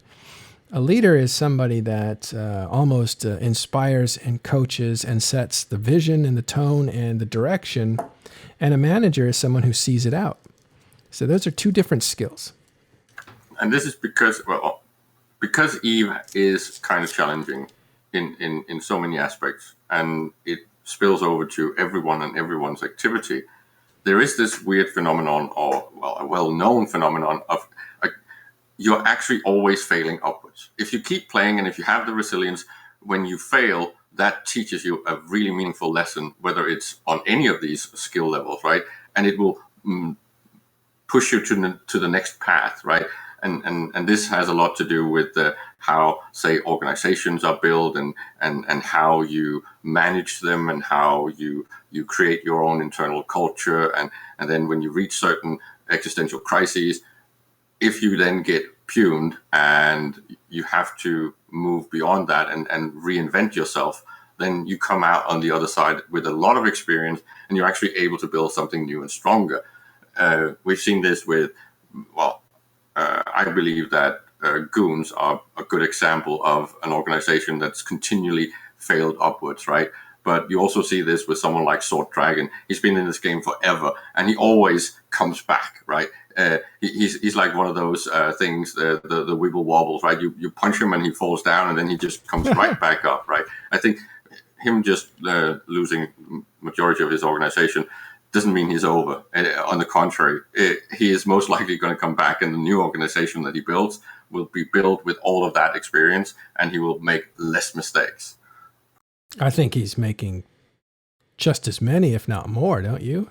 A leader is somebody that almost inspires and coaches and sets the vision and the tone and the direction. And a manager is someone who sees it out. So those are two different skills. And this is because EVE is kind of challenging in so many aspects, and it spills over to everyone and everyone's activity. There is this weird phenomenon, or a well-known phenomenon of you're actually always failing upwards. If you keep playing and if you have the resilience, when you fail, that teaches you a really meaningful lesson, whether it's on any of these skill levels, right? And it will push you to the next path, right? And this has a lot to do with how, say, organizations are built, and how you manage them, and how you create your own internal culture, and then when you reach certain existential crises, if you then get pumed and you have to move beyond that and reinvent yourself, then you come out on the other side with a lot of experience, and you're actually able to build something new and stronger. We've seen this with, I believe that goons are a good example of an organization that's continually failed upwards, right? But you also see this with someone like Sword Dragon. He's been in this game forever, and he always comes back, right? He's like one of those things, the wibble wobbles, right? You punch him and he falls down, and then he just comes right back up, right? I think him just losing majority of his organization doesn't mean he's over. On the contrary, he is most likely going to come back, and the new organization that he builds will be built with all of that experience, and he will make less mistakes. I think he's making just as many, if not more, don't you?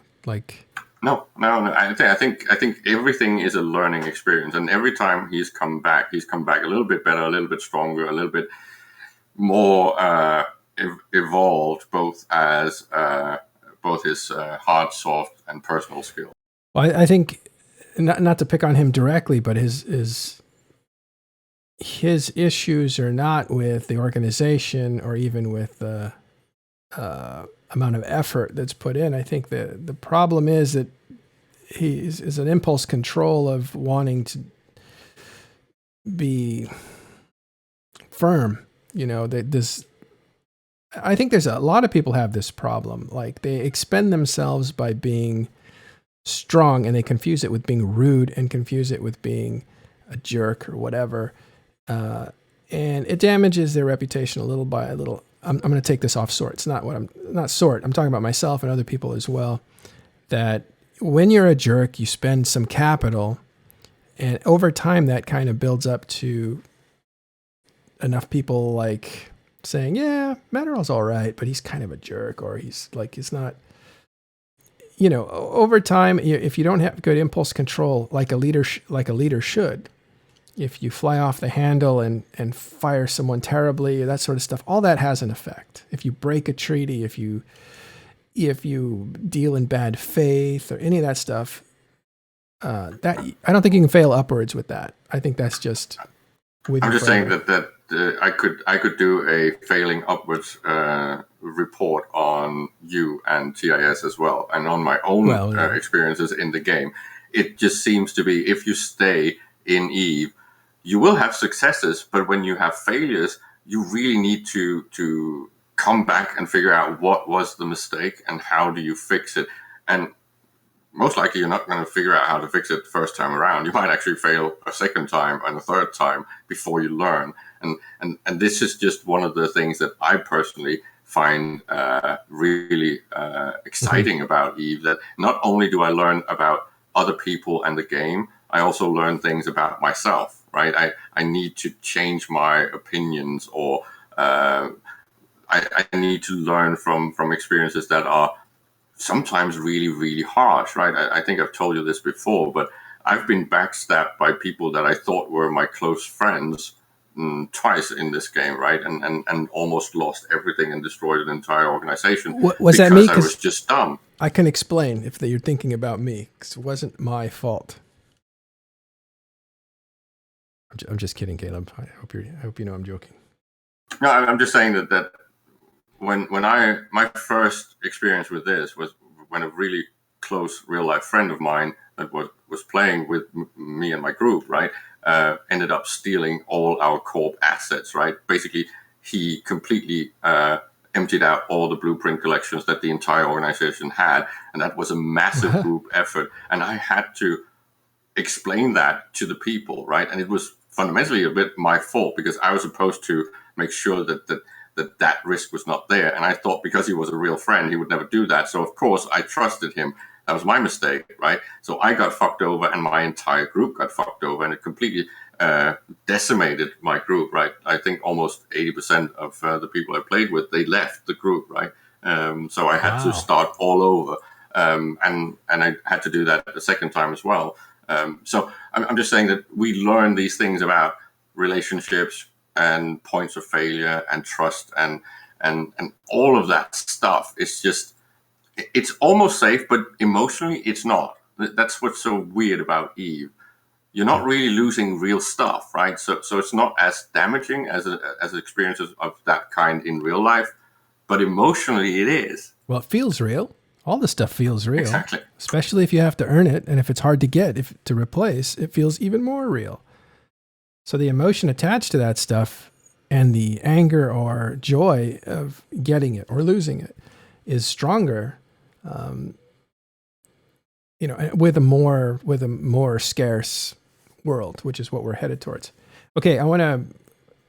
No. I think everything is a learning experience, and every time he's come back a little bit better, a little bit stronger, a little bit more evolved, both as both his hard, soft, and personal skill. Well, I think, not to pick on him directly, but his issues are not with the organization or even with the amount of effort that's put in. I think the problem is that he is an impulse control of wanting to be firm. I think there's a lot of people have this problem. Like, they expend themselves by being strong, and they confuse it with being rude, and confuse it with being a jerk or whatever. And it damages their reputation a little by a little. I'm going to take this off Sort. It's not not Sort. I'm talking about myself and other people as well. That when you're a jerk, you spend some capital, and over time that kind of builds up to enough people like saying, yeah, Matterall's all right, but he's kind of a jerk, or he's not, over time, if you don't have good impulse control, like a leader should, if you fly off the handle and fire someone terribly, that sort of stuff, all that has an effect. If you break a treaty, if you deal in bad faith or any of that stuff, that I don't think you can fail upwards with that. I think that's just with I'm you just forever. saying that I could do a failing upwards report on you and TIS as well, and on my own experiences in the game. It just seems to be, if you stay in Eve, you will have successes, but when you have failures, you really need to come back and figure out what was the mistake and how do you fix it. And most likely you're not going to figure out how to fix it the first time around. You might actually fail a second time and a third time before you learn. And this is just one of the things that I personally find really exciting about Eve, that not only do I learn about other people and the game, I also learn things about myself, right? I need to change my opinions, or I need to learn from experiences that are sometimes really, really harsh, right? I think I've told you this before, but I've been backstabbed by people that I thought were my close friends twice in this game, right? And almost lost everything and destroyed an entire organization. Was that me? Because I was just dumb. I can explain if you're thinking about me, because it wasn't my fault. I'm just kidding, Caleb. I hope you know I'm joking. No, I'm just saying that when my first experience with this was when a really close real life friend of mine that was playing with me and my group, right, ended up stealing all our corp assets, right? Basically, he completely emptied out all the blueprint collections that the entire organization had, and that was a massive group effort. And I had to explain that to the people, right? And it was fundamentally a bit my fault, because I was supposed to make sure that risk was not there. And I thought because he was a real friend, he would never do that. So of course I trusted him. That was my mistake, right? So I got fucked over, and my entire group got fucked over, and it completely decimated my group, right? I think almost 80% of the people I played with, they left the group, right? So I had to start all over, and I had to do that the second time as well. So I'm just saying that we learn these things about relationships and points of failure and trust and all of that stuff. It's almost safe, but emotionally it's not. That's what's so weird about Eve. You're not really losing real stuff, right? So it's not as damaging as experiences of that kind in real life, but emotionally it is. Well, it feels real. All the stuff feels real. Exactly. Especially if you have to earn it, and if it's hard to get, to replace, it feels even more real. So the emotion attached to that stuff and the anger or joy of getting it or losing it is stronger, with a more scarce world, which is what we're headed towards. Okay, I want to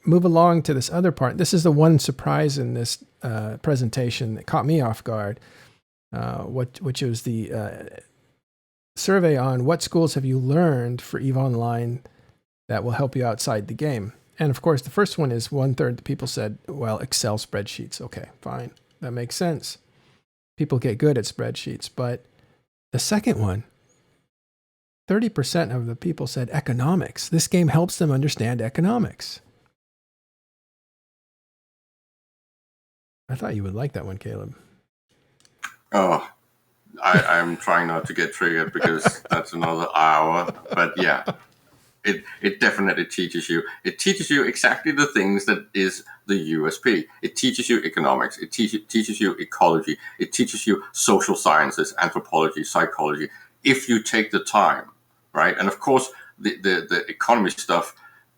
move along to this other part. This is the one surprise in this presentation that caught me off guard, which was the survey on what schools have you learned for EVE Online that will help you outside the game. And of course, the first one is 1/3 the people said, well, Excel spreadsheets. Okay, fine. That makes sense. People get good at spreadsheets. But the second one, 30% of the people said economics. This game helps them understand economics. I thought you would like that one, Caleb. Oh, I'm trying not to get triggered because that's another hour. But yeah, it definitely teaches you. It teaches you exactly the things that is the USP. It teaches you economics. It teaches you ecology. It teaches you social sciences, anthropology, psychology, if you take the time, right? And of course, the economy stuff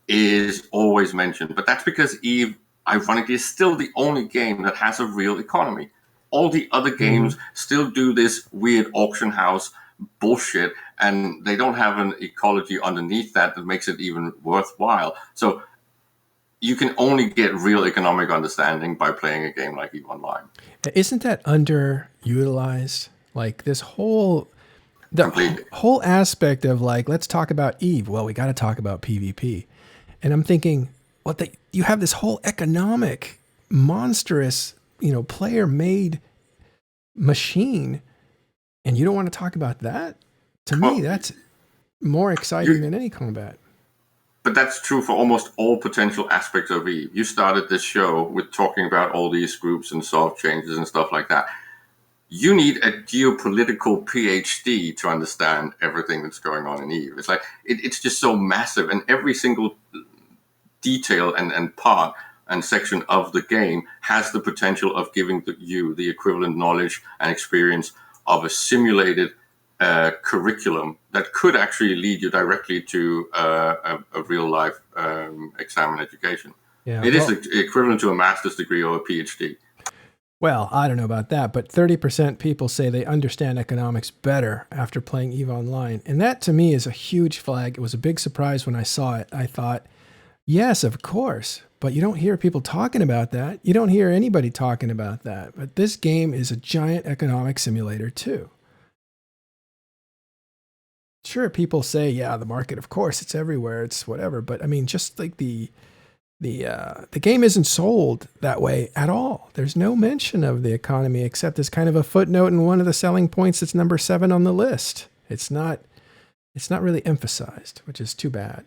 is always mentioned. But that's because EVE, ironically, is still the only game that has a real economy. All the other games still do this weird auction house bullshit, and they don't have an ecology underneath that makes it even worthwhile. So you can only get real economic understanding by playing a game like EVE Online. Isn't that underutilized? Like this whole aspect of like, let's talk about EVE. Well, we got to talk about PvP. And I'm thinking, you have this whole economic, monstrous, player-made machine, and you don't want to talk about that? To me, that's more exciting than any combat. But that's true for almost all potential aspects of EVE. You started this show with talking about all these groups and soft changes and stuff like that. You need a geopolitical PhD to understand everything that's going on in EVE. It's like, it's just so massive, and every single detail and part and section of the game has the potential of giving you the equivalent knowledge and experience of a simulated curriculum that could actually lead you directly to a real life exam and education. Yeah, it is equivalent to a master's degree or a PhD. Well, I don't know about that, but 30% people say they understand economics better after playing EVE Online. And that to me is a huge flag. It was a big surprise when I saw it. I thought, yes, of course, but you don't hear people talking about that. You don't hear anybody talking about that. But this game is a giant economic simulator too. Sure, people say, yeah, the market, of course, it's everywhere, it's whatever. But I mean, just like the game isn't sold that way at all. There's no mention of the economy except as kind of a footnote in one of the selling points that's number 7 on the list. It's not really emphasized, which is too bad.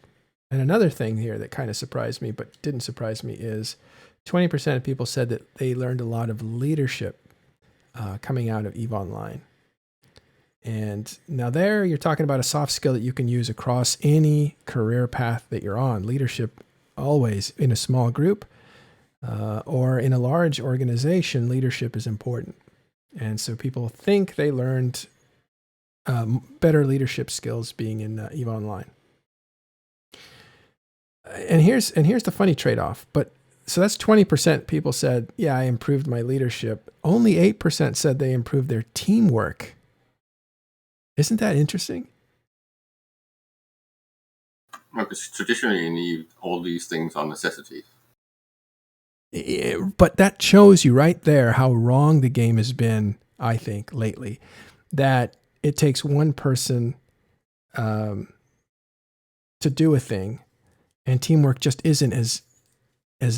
And another thing here that kind of surprised me, but didn't surprise me, is 20% of people said that they learned a lot of leadership coming out of EVE Online. And now there you're talking about a soft skill that you can use across any career path that you're on. Leadership, always in a small group or in a large organization, leadership is important. And so people think they learned better leadership skills being in EVE Online. And here's the funny trade-off. But so that's 20% people said, yeah, I improved my leadership. Only 8% said they improved their teamwork. Isn't that interesting? Well, because traditionally you need all these things are necessities. But that shows you right there how wrong the game has been, I think, lately. That it takes one person to do a thing, and teamwork just isn't as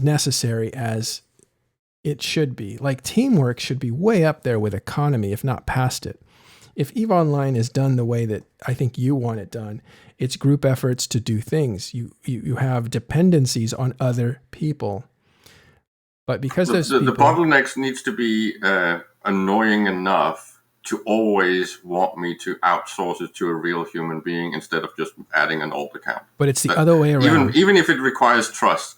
necessary as it should be. Like, teamwork should be way up there with economy, if not past it. If EVE Online is done the way that I think you want it done, it's group efforts to do things. You have dependencies on other people. But because the bottlenecks needs to be annoying enough to always want me to outsource it to a real human being instead of just adding an alt account. But it's the other way around. Even if it requires trust,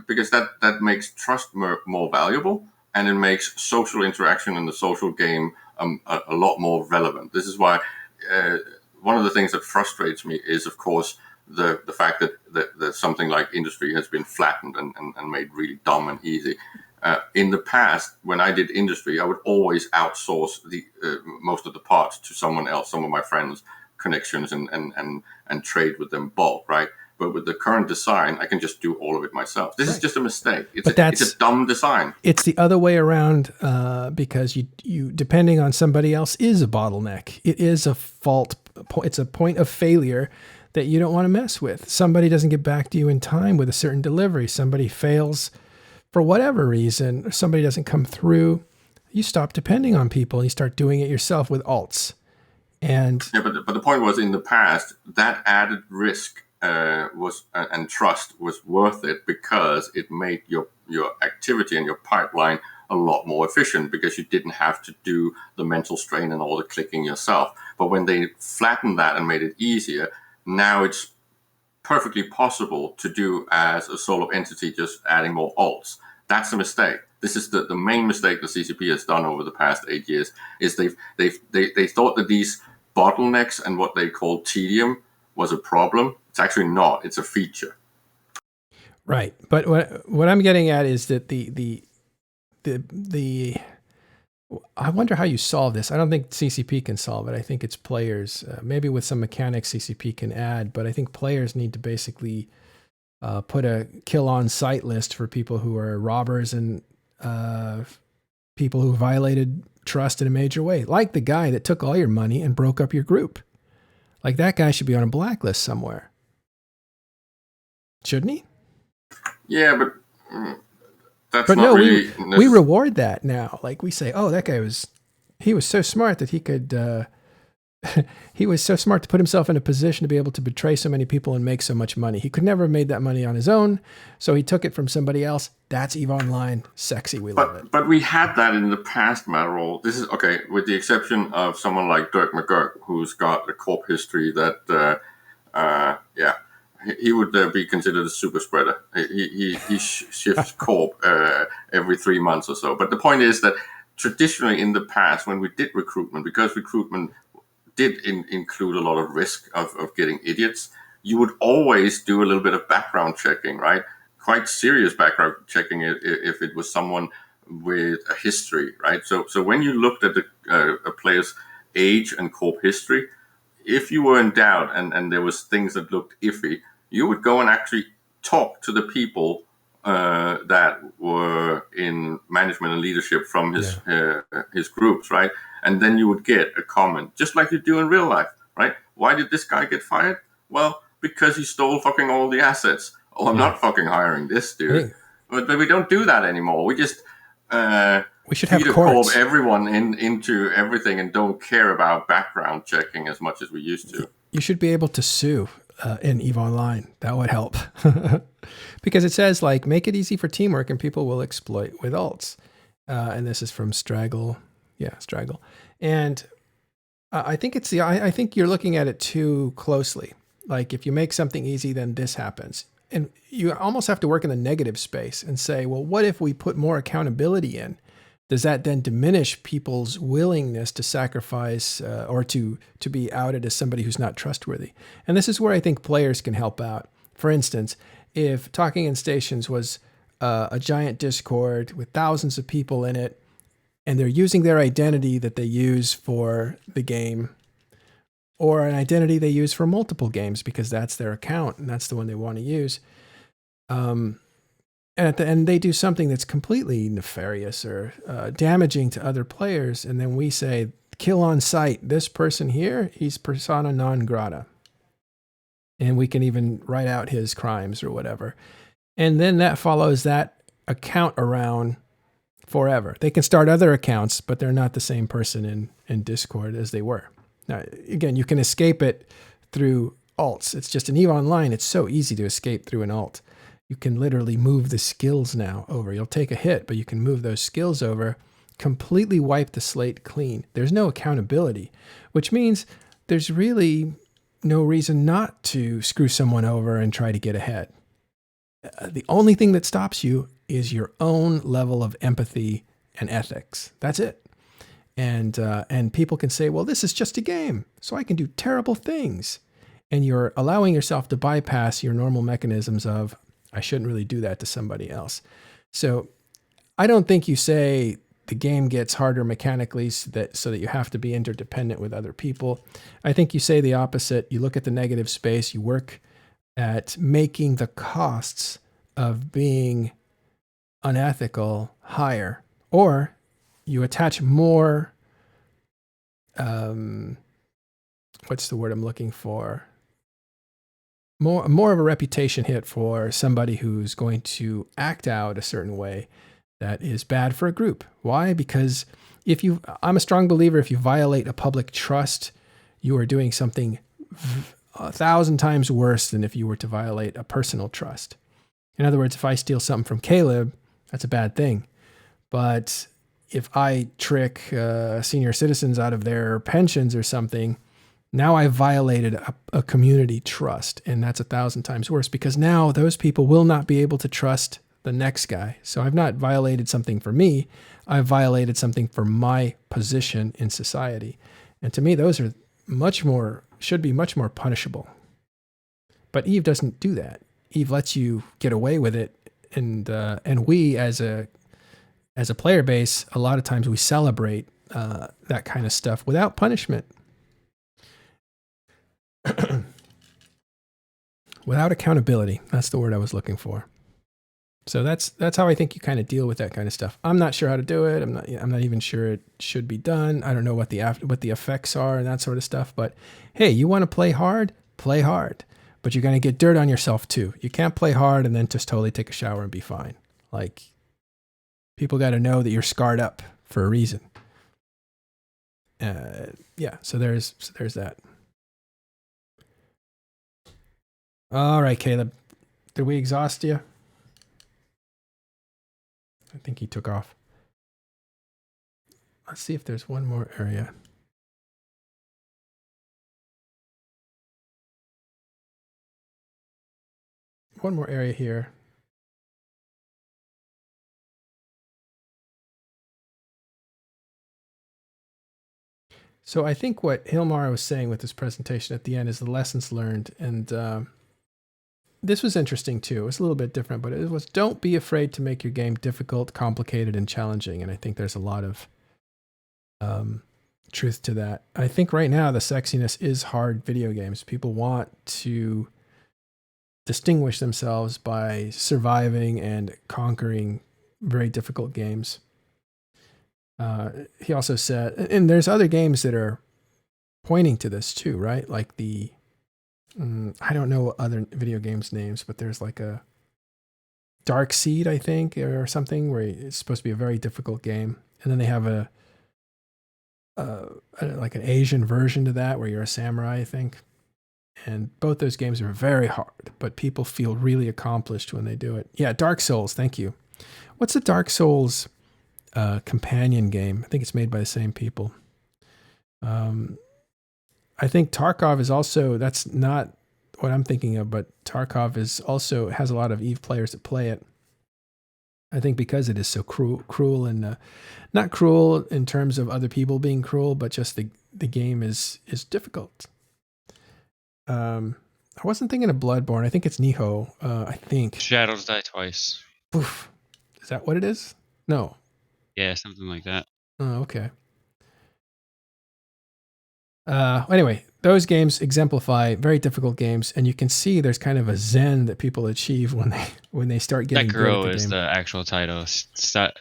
because that makes trust more valuable, and it makes social interaction in the social game a lot more relevant. This is why one of the things that frustrates me is, of course, the fact that something like industry has been flattened and made really dumb and easy. In the past, when I did industry, I would always outsource the most of the parts to someone else, some of my friends' connections, and trade with them bulk, right? But with the current design, I can just do all of it myself. This is just a mistake. It's a dumb design. It's the other way around because you depending on somebody else is a bottleneck. It is a fault. It's a point of failure that you don't want to mess with. Somebody doesn't get back to you in time with a certain delivery. Somebody fails for whatever reason, or somebody doesn't come through. You stop depending on people and you start doing it yourself with alts. And but the point was, in the past, that added risk and trust was worth it because it made your activity and your pipeline a lot more efficient, because you didn't have to do the mental strain and all the clicking yourself. But when they flattened that and made it easier, now it's perfectly possible to do as a solo entity, just adding more alts. That's a mistake. This is the main mistake the CCP has done over the past 8 years, is they thought that these bottlenecks and what they call tedium was a problem. It's actually not. It's a feature. Right. But what I'm getting at is that the I wonder how you solve this. I don't think CCP can solve it. I think it's players. Maybe with some mechanics CCP can add, but I think players need to basically put a kill on sight list for people who are robbers and people who violated trust in a major way. Like the guy that took all your money and broke up your group. Like, that guy should be on a blacklist somewhere. Shouldn't he? Yeah, but that's but not no, really... we reward that now. Like, we say, oh, that guy was so smart that he could, he was so smart to put himself in a position to be able to betray so many people and make so much money. He could never have made that money on his own, so he took it from somebody else. That's EVE Online. Sexy, we love it. But we had that in the past, Matterall. This is, okay, with the exception of someone like Dirk McGurk, who's got a corp history that, he would be considered a super spreader. He shifts corp every 3 months or so. But the point is that traditionally in the past, when we did recruitment, because recruitment did include a lot of risk of getting idiots, you would always do a little bit of background checking, right? Quite serious background checking if it was someone with a history, right? So when you looked at a player's age and corp history, if you were in doubt and there was things that looked iffy, you would go and actually talk to the people that were in management and leadership from his groups, right? And then you would get a comment, just like you do in real life, right? Why did this guy get fired? Well, because he stole fucking all the assets. Oh, I'm not fucking hiring this dude. Hey. But we don't do that anymore. We just we should have courts. Everyone into everything and don't care about background checking as much as we used to. You should be able to sue in EVE Online. That would help. Because it says, like, make it easy for teamwork and people will exploit with alts. And this is from Straggle. Yeah, Straggle. And I think I think you're looking at it too closely. Like, if you make something easy, then this happens. And you almost have to work in the negative space and say, well, what if we put more accountability in? Does that then diminish people's willingness to sacrifice or to be outed as somebody who's not trustworthy? And this is where I think players can help out. For instance, if Talking in Stations was a giant Discord with thousands of people in it, and they're using their identity that they use for the game, or an identity they use for multiple games because that's their account and that's the one they want to use. And at the end, they do something that's completely nefarious or damaging to other players. And then we say, kill on sight. This person here, he's persona non grata. and we can even write out his crimes or whatever. And then that follows that account around forever. They can start other accounts, but they're not the same person in Discord as they were. Now, again, you can escape it through alts. It's just in EVE Online, it's so easy to escape through an alt. You can literally move the skills now over. You'll take a hit, but you can move those skills over, completely wipe the slate clean. There's no accountability, which means there's really no reason not to screw someone over and try to get ahead. The only thing that stops you is your own level of empathy and ethics. That's it. And people can say, well, this is just a game, so I can do terrible things. And you're allowing yourself to bypass your normal mechanisms of, I shouldn't really do that to somebody else. So I don't think you say the game gets harder mechanically so that you have to be interdependent with other people. I think you say the opposite. You look at the negative space, you work at making the costs of being unethical higher, or you attach more, what's the word I'm looking for? More of a reputation hit for somebody who's going to act out a certain way that is bad for a group. Why? Because I'm a strong believer, if you violate a public trust, you are doing something 1,000 times worse than if you were to violate a personal trust. In other words, if I steal something from Caleb, that's a bad thing. But if I trick senior citizens out of their pensions or something, now I violated a community trust, and that's 1,000 times worse, because now those people will not be able to trust the next guy. So I've not violated something for me, I've violated something for my position in society. And to me, those are should be much more punishable. But EVE doesn't do that. EVE lets you get away with it, and we as a player base, a lot of times we celebrate that kind of stuff without punishment. Without accountability. That's the word I was looking for. So that's how I think you kind of deal with that kind of stuff. I'm not sure how to do it. I'm not even sure it should be done. I don't know what the effects are and that sort of stuff. But hey, you want to play hard? Play hard. But you're going to get dirt on yourself too. You can't play hard and then just totally take a shower and be fine. Like, people got to know that you're scarred up for a reason. Yeah. So there's that. All right, Caleb. Did we exhaust you? I think he took off. Let's see if there's one more area. One more area here. So I think what Hilmar was saying with this presentation at the end is the lessons learned. And this was interesting too. It was a little bit different, but it was, don't be afraid to make your game difficult, complicated, and challenging. And I think there's a lot of truth to that. I think right now the sexiness is hard video games. People want to distinguish themselves by surviving and conquering very difficult games. He also said, and there's other games that are pointing to this too, right? Like I don't know other video games names, but there's like a Dark Seed, I think, or something, where it's supposed to be a very difficult game. And then they have like an Asian version to that where you're a samurai, I think. And both those games are very hard, but people feel really accomplished when they do it. Yeah, Dark Souls, thank you. What's the Dark Souls companion game? I think it's made by the same people. I think Tarkov is also, that's not what I'm thinking of, but Tarkov is also, has a lot of EVE players that play it. I think because it is so cruel and not cruel in terms of other people being cruel, but just the game is difficult. I wasn't thinking of Bloodborne. I think it's Niho. I think Shadows Die Twice. Oof. Is that what it is? No. Yeah, something like that. Oh, okay. Anyway, those games exemplify very difficult games, and you can see there's kind of a zen that people achieve when they start getting good at the game. Sekiro is the actual title.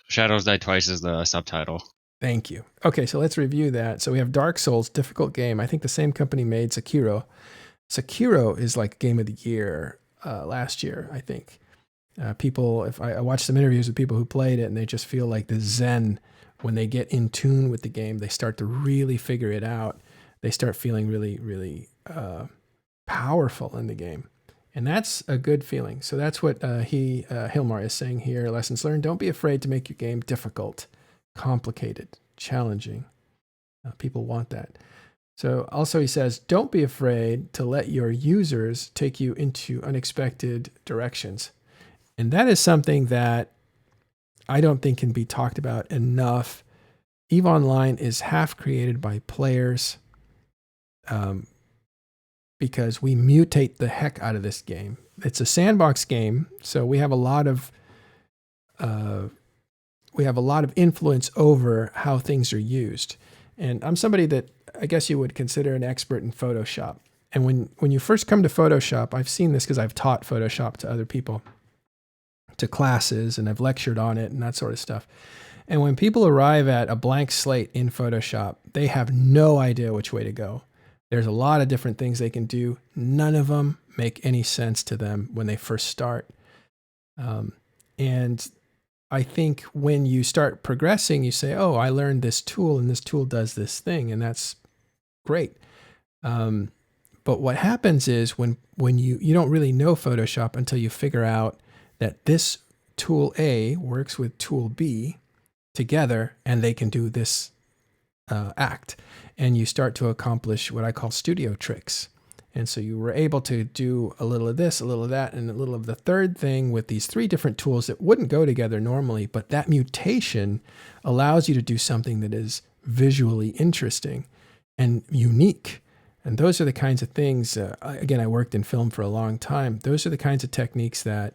Shadows Die Twice is the subtitle. Thank you. Okay, so let's review that. So we have Dark Souls, difficult game. I think the same company made Sekiro. Sekiro is like game of the year last year, I think. People, if I watched some interviews with people who played it, and they just feel like the zen when they get in tune with the game. They start to really figure it out. They start feeling really, really powerful in the game. And that's a good feeling. So that's what Hilmar is saying here. Lessons learned. Don't be afraid to make your game difficult, complicated, challenging. People want that. So also he says, don't be afraid to let your users take you into unexpected directions. And that is something that I don't think can be talked about enough. EVE Online is half created by players because we mutate the heck out of this game. It's a sandbox game, so we have a lot of influence over how things are used. And I'm somebody that I guess you would consider an expert in Photoshop. And when you first come to Photoshop, I've seen this because I've taught Photoshop to other people, to classes, and I've lectured on it and that sort of stuff. And when people arrive at a blank slate in Photoshop, they have no idea which way to go. There's a lot of different things they can do. None of them make any sense to them when they first start. And I think when you start progressing, you say, oh, I learned this tool and this tool does this thing, and that's great. But what happens is when you don't really know Photoshop until you figure out that this tool A works with tool B together, and they can do this act. And you start to accomplish what I call studio tricks. And so you were able to do a little of this, a little of that, and a little of the third thing with these three different tools that wouldn't go together normally. But that mutation allows you to do something that is visually interesting and unique. And those are the kinds of things, again, I worked in film for a long time. Those are the kinds of techniques that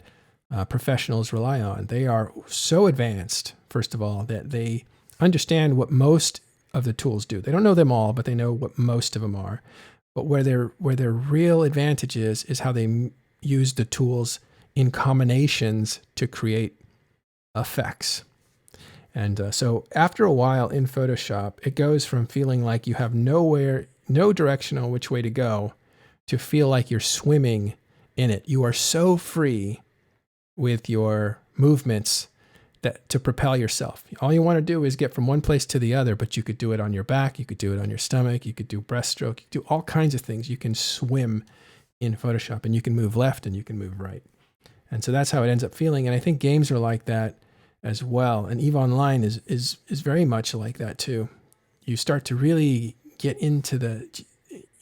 professionals rely on. They are so advanced, first of all, that they understand what most of the tools do. They don't know them all, but they know what most of them are. But where their real advantage is how they use the tools in combinations to create effects. And so after a while in Photoshop, it goes from feeling like you have no direction on which way to go to feel like you're swimming in it. You are so free with your movements that to propel yourself. All you want to do is get from one place to the other, but you could do it on your back, you could do it on your stomach, you could do breaststroke, you could do all kinds of things. You can swim in Photoshop, and you can move left and you can move right. And so that's how it ends up feeling. And I think games are like that as well. And EVE Online is very much like that too. You start to really get into the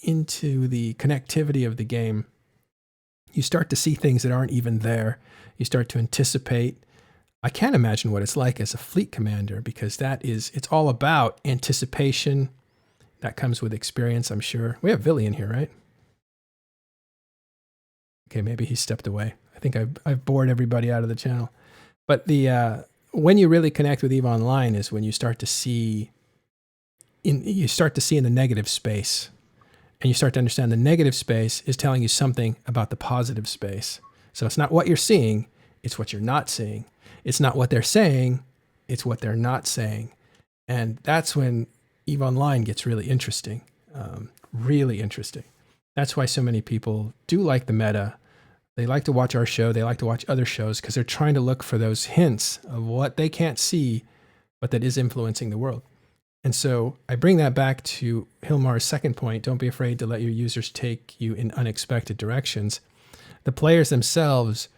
connectivity of the game. You start to see things that aren't even there. You start to anticipate. I can't imagine what it's like as a fleet commander, because it's all about anticipation. That comes with experience, I'm sure. We have Villy in here, right? Okay, maybe he stepped away. I think I've bored everybody out of the channel. But when you really connect with EVE Online is when you start to see in the negative space, and you start to understand the negative space is telling you something about the positive space. So it's not what you're seeing, it's what you're not seeing. It's not what they're saying, it's what they're not saying. And that's when EVE Online gets really interesting, really interesting. That's why so many people do like the meta. They like to watch our show, they like to watch other shows, because they're trying to look for those hints of what they can't see, but that is influencing the world. And so I bring that back to Hilmar's second point. Don't be afraid to let your users take you in unexpected directions. The players themselves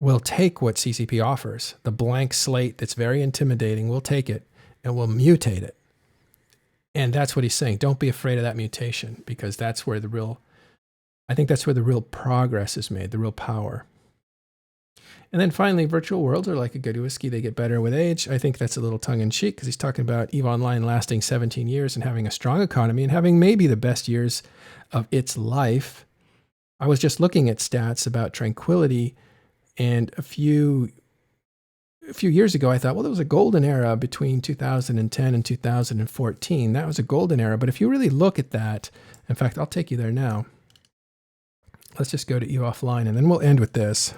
will take what CCP offers. The blank slate that's very intimidating, we'll take it and we'll mutate it. And that's what he's saying. Don't be afraid of that mutation, because that's where the real progress is made, the real power. And then finally, virtual worlds are like a good whiskey. They get better with age. I think that's a little tongue-in-cheek, because he's talking about EVE Online lasting 17 years and having a strong economy and having maybe the best years of its life. I was just looking at stats about Tranquility, and a few years ago, I thought, well, there was a golden era between 2010 and 2014. That was a golden era. But if you really look at that, in fact, I'll take you there now. Let's just go to EVE Offline, and then we'll end with this.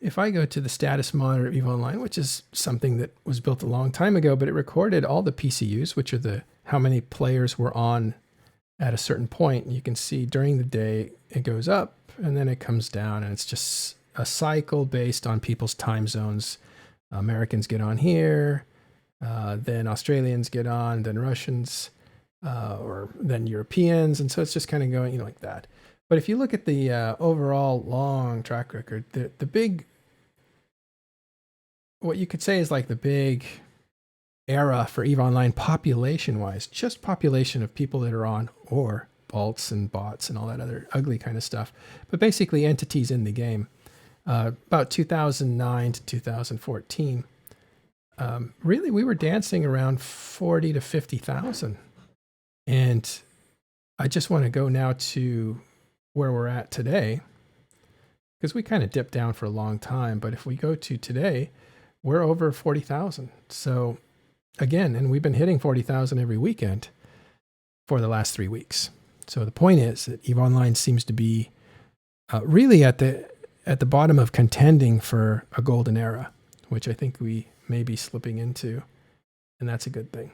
If I go to the status monitor of EVE Online, which is something that was built a long time ago, but it recorded all the PCUs, which are the how many players were on at a certain point. You can see during the day it goes up and then it comes down, and it's just a cycle based on people's time zones. Americans get on here, then Australians get on, then Russians, or then Europeans. And so it's just kind of going, like that. But if you look at the overall long track record, the big, what you could say is like the big era for EVE Online population-wise, just population of people that are on, or alts and bots and all that other ugly kind of stuff, but basically entities in the game. About 2009 to 2014, really we were dancing around 40 to 50,000. And I just want to go now to where we're at today, because we kind of dipped down for a long time. But if we go to today, we're over 40,000. So again, and we've been hitting 40,000 every weekend for the last 3 weeks. So the point is that EVE Online seems to be really at the bottom of contending for a golden era, which I think we may be slipping into, and that's a good thing.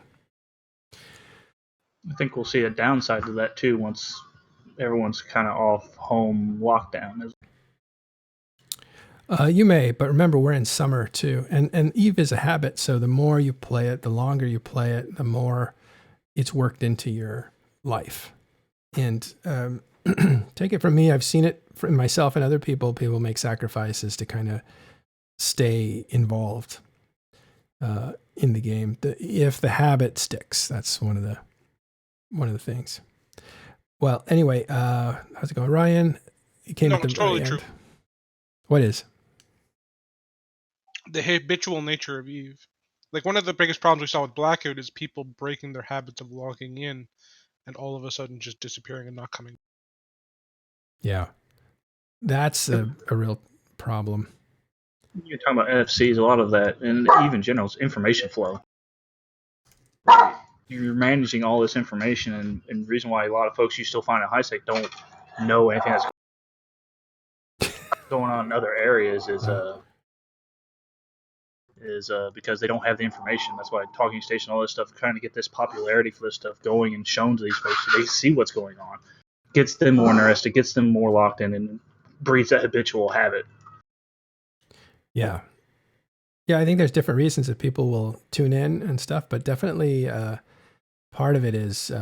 I think we'll see a downside to that too once everyone's kind of off home lockdown. You may, but remember we're in summer too, and EVE is a habit. So the more you play it, the longer you play it, the more it's worked into your life. And take it from me, I've seen it from myself and other people. People make sacrifices to kind of stay involved in the game. If the habit sticks, that's one of the things. Well, anyway, how's it going, Ryan? You came at the it's totally end. true. What is? The habitual nature of EVE. Like, one of the biggest problems we saw with Blackout is people breaking their habits of logging in and all of a sudden just disappearing and not coming. Yeah, that's a real problem. You're talking about NFCs, a lot of that, and even general information flow. You're managing all this information, and the reason why a lot of folks you still find at HiSec don't know anything that's going on in other areas is because they don't have the information. That's why Talking Station, all this stuff, trying to get this popularity for this stuff going and shown to these folks so they see what's going on. Gets them more interested, gets them more locked in, and breeds that habitual habit. Yeah. Yeah, I think there's different reasons that people will tune in and stuff, but definitely part of it is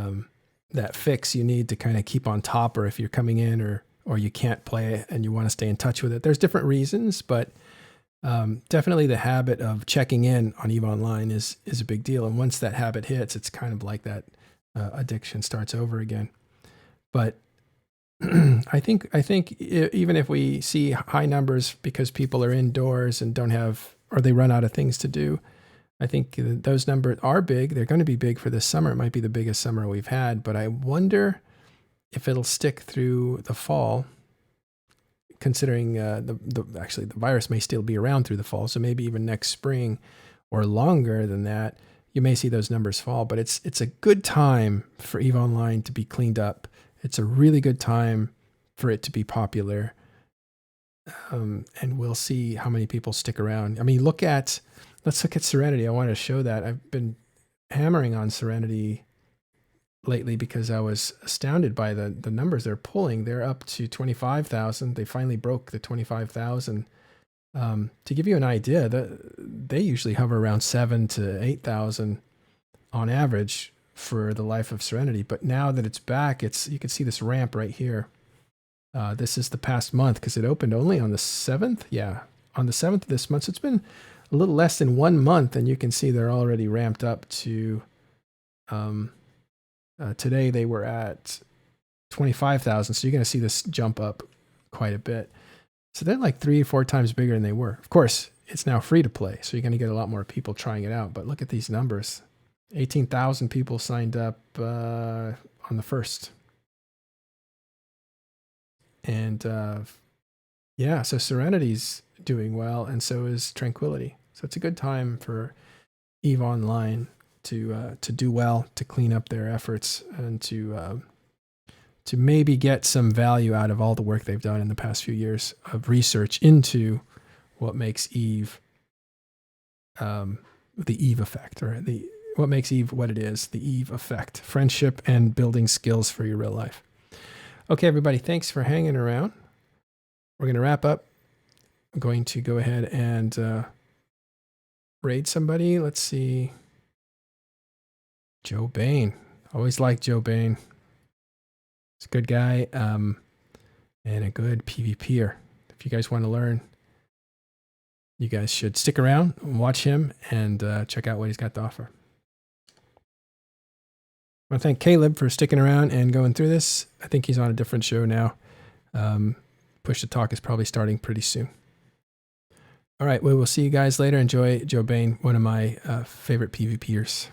that fix you need to kind of keep on top, or if you're coming in or you can't play it and you want to stay in touch with it. There's different reasons, but definitely the habit of checking in on EVE Online is a big deal. And once that habit hits, it's kind of like that addiction starts over again. But I think even if we see high numbers because people are indoors and don't have, or they run out of things to do, I think those numbers are big. They're going to be big for this summer. It might be the biggest summer we've had, but I wonder if it'll stick through the fall, considering actually the virus may still be around through the fall. So maybe even next spring or longer than that, you may see those numbers fall. But it's a good time for EVE Online to be cleaned up. It's a really good time for it to be popular. And we'll see how many people stick around. I mean, let's look at Serenity. I wanted to show that. I've been hammering on Serenity lately because I was astounded by the numbers they're pulling. They're up to 25,000. They finally broke the 25,000. To give you an idea, they usually hover around 7,000 to 8,000 on average for the life of Serenity. But now that it's back, you can see this ramp right here. This is the past month because it opened only on the 7th. Yeah, on the 7th of this month. So it's been a little less than 1 month, and you can see they're already ramped up to, today they were at 25,000. So you're going to see this jump up quite a bit. So they're like 3 or 4 times bigger than they were. Of course, it's now free to play, so you're going to get a lot more people trying it out. But look at these numbers. 18,000 people signed up on the 1st. And yeah, so Serenity's doing well, and so is Tranquility. So it's a good time for EVE Online to do well, to clean up their efforts, and to maybe get some value out of all the work they've done in the past few years of research into what makes EVE the EVE effect, or what makes Eve what it is, the Eve effect, friendship and building skills for your real life. Okay, everybody, thanks for hanging around. We're going to wrap up. I'm going to go ahead and raid somebody. Let's see. Joe Bain. Always liked Joe Bain. He's a good guy and a good PvPer. If you guys want to learn, you guys should stick around and watch him and check out what he's got to offer. I want to thank Caleb for sticking around and going through this. I think he's on a different show now. Push to Talk is probably starting pretty soon. All right, we will see you guys later. Enjoy Joe Bain, one of my favorite PvPers.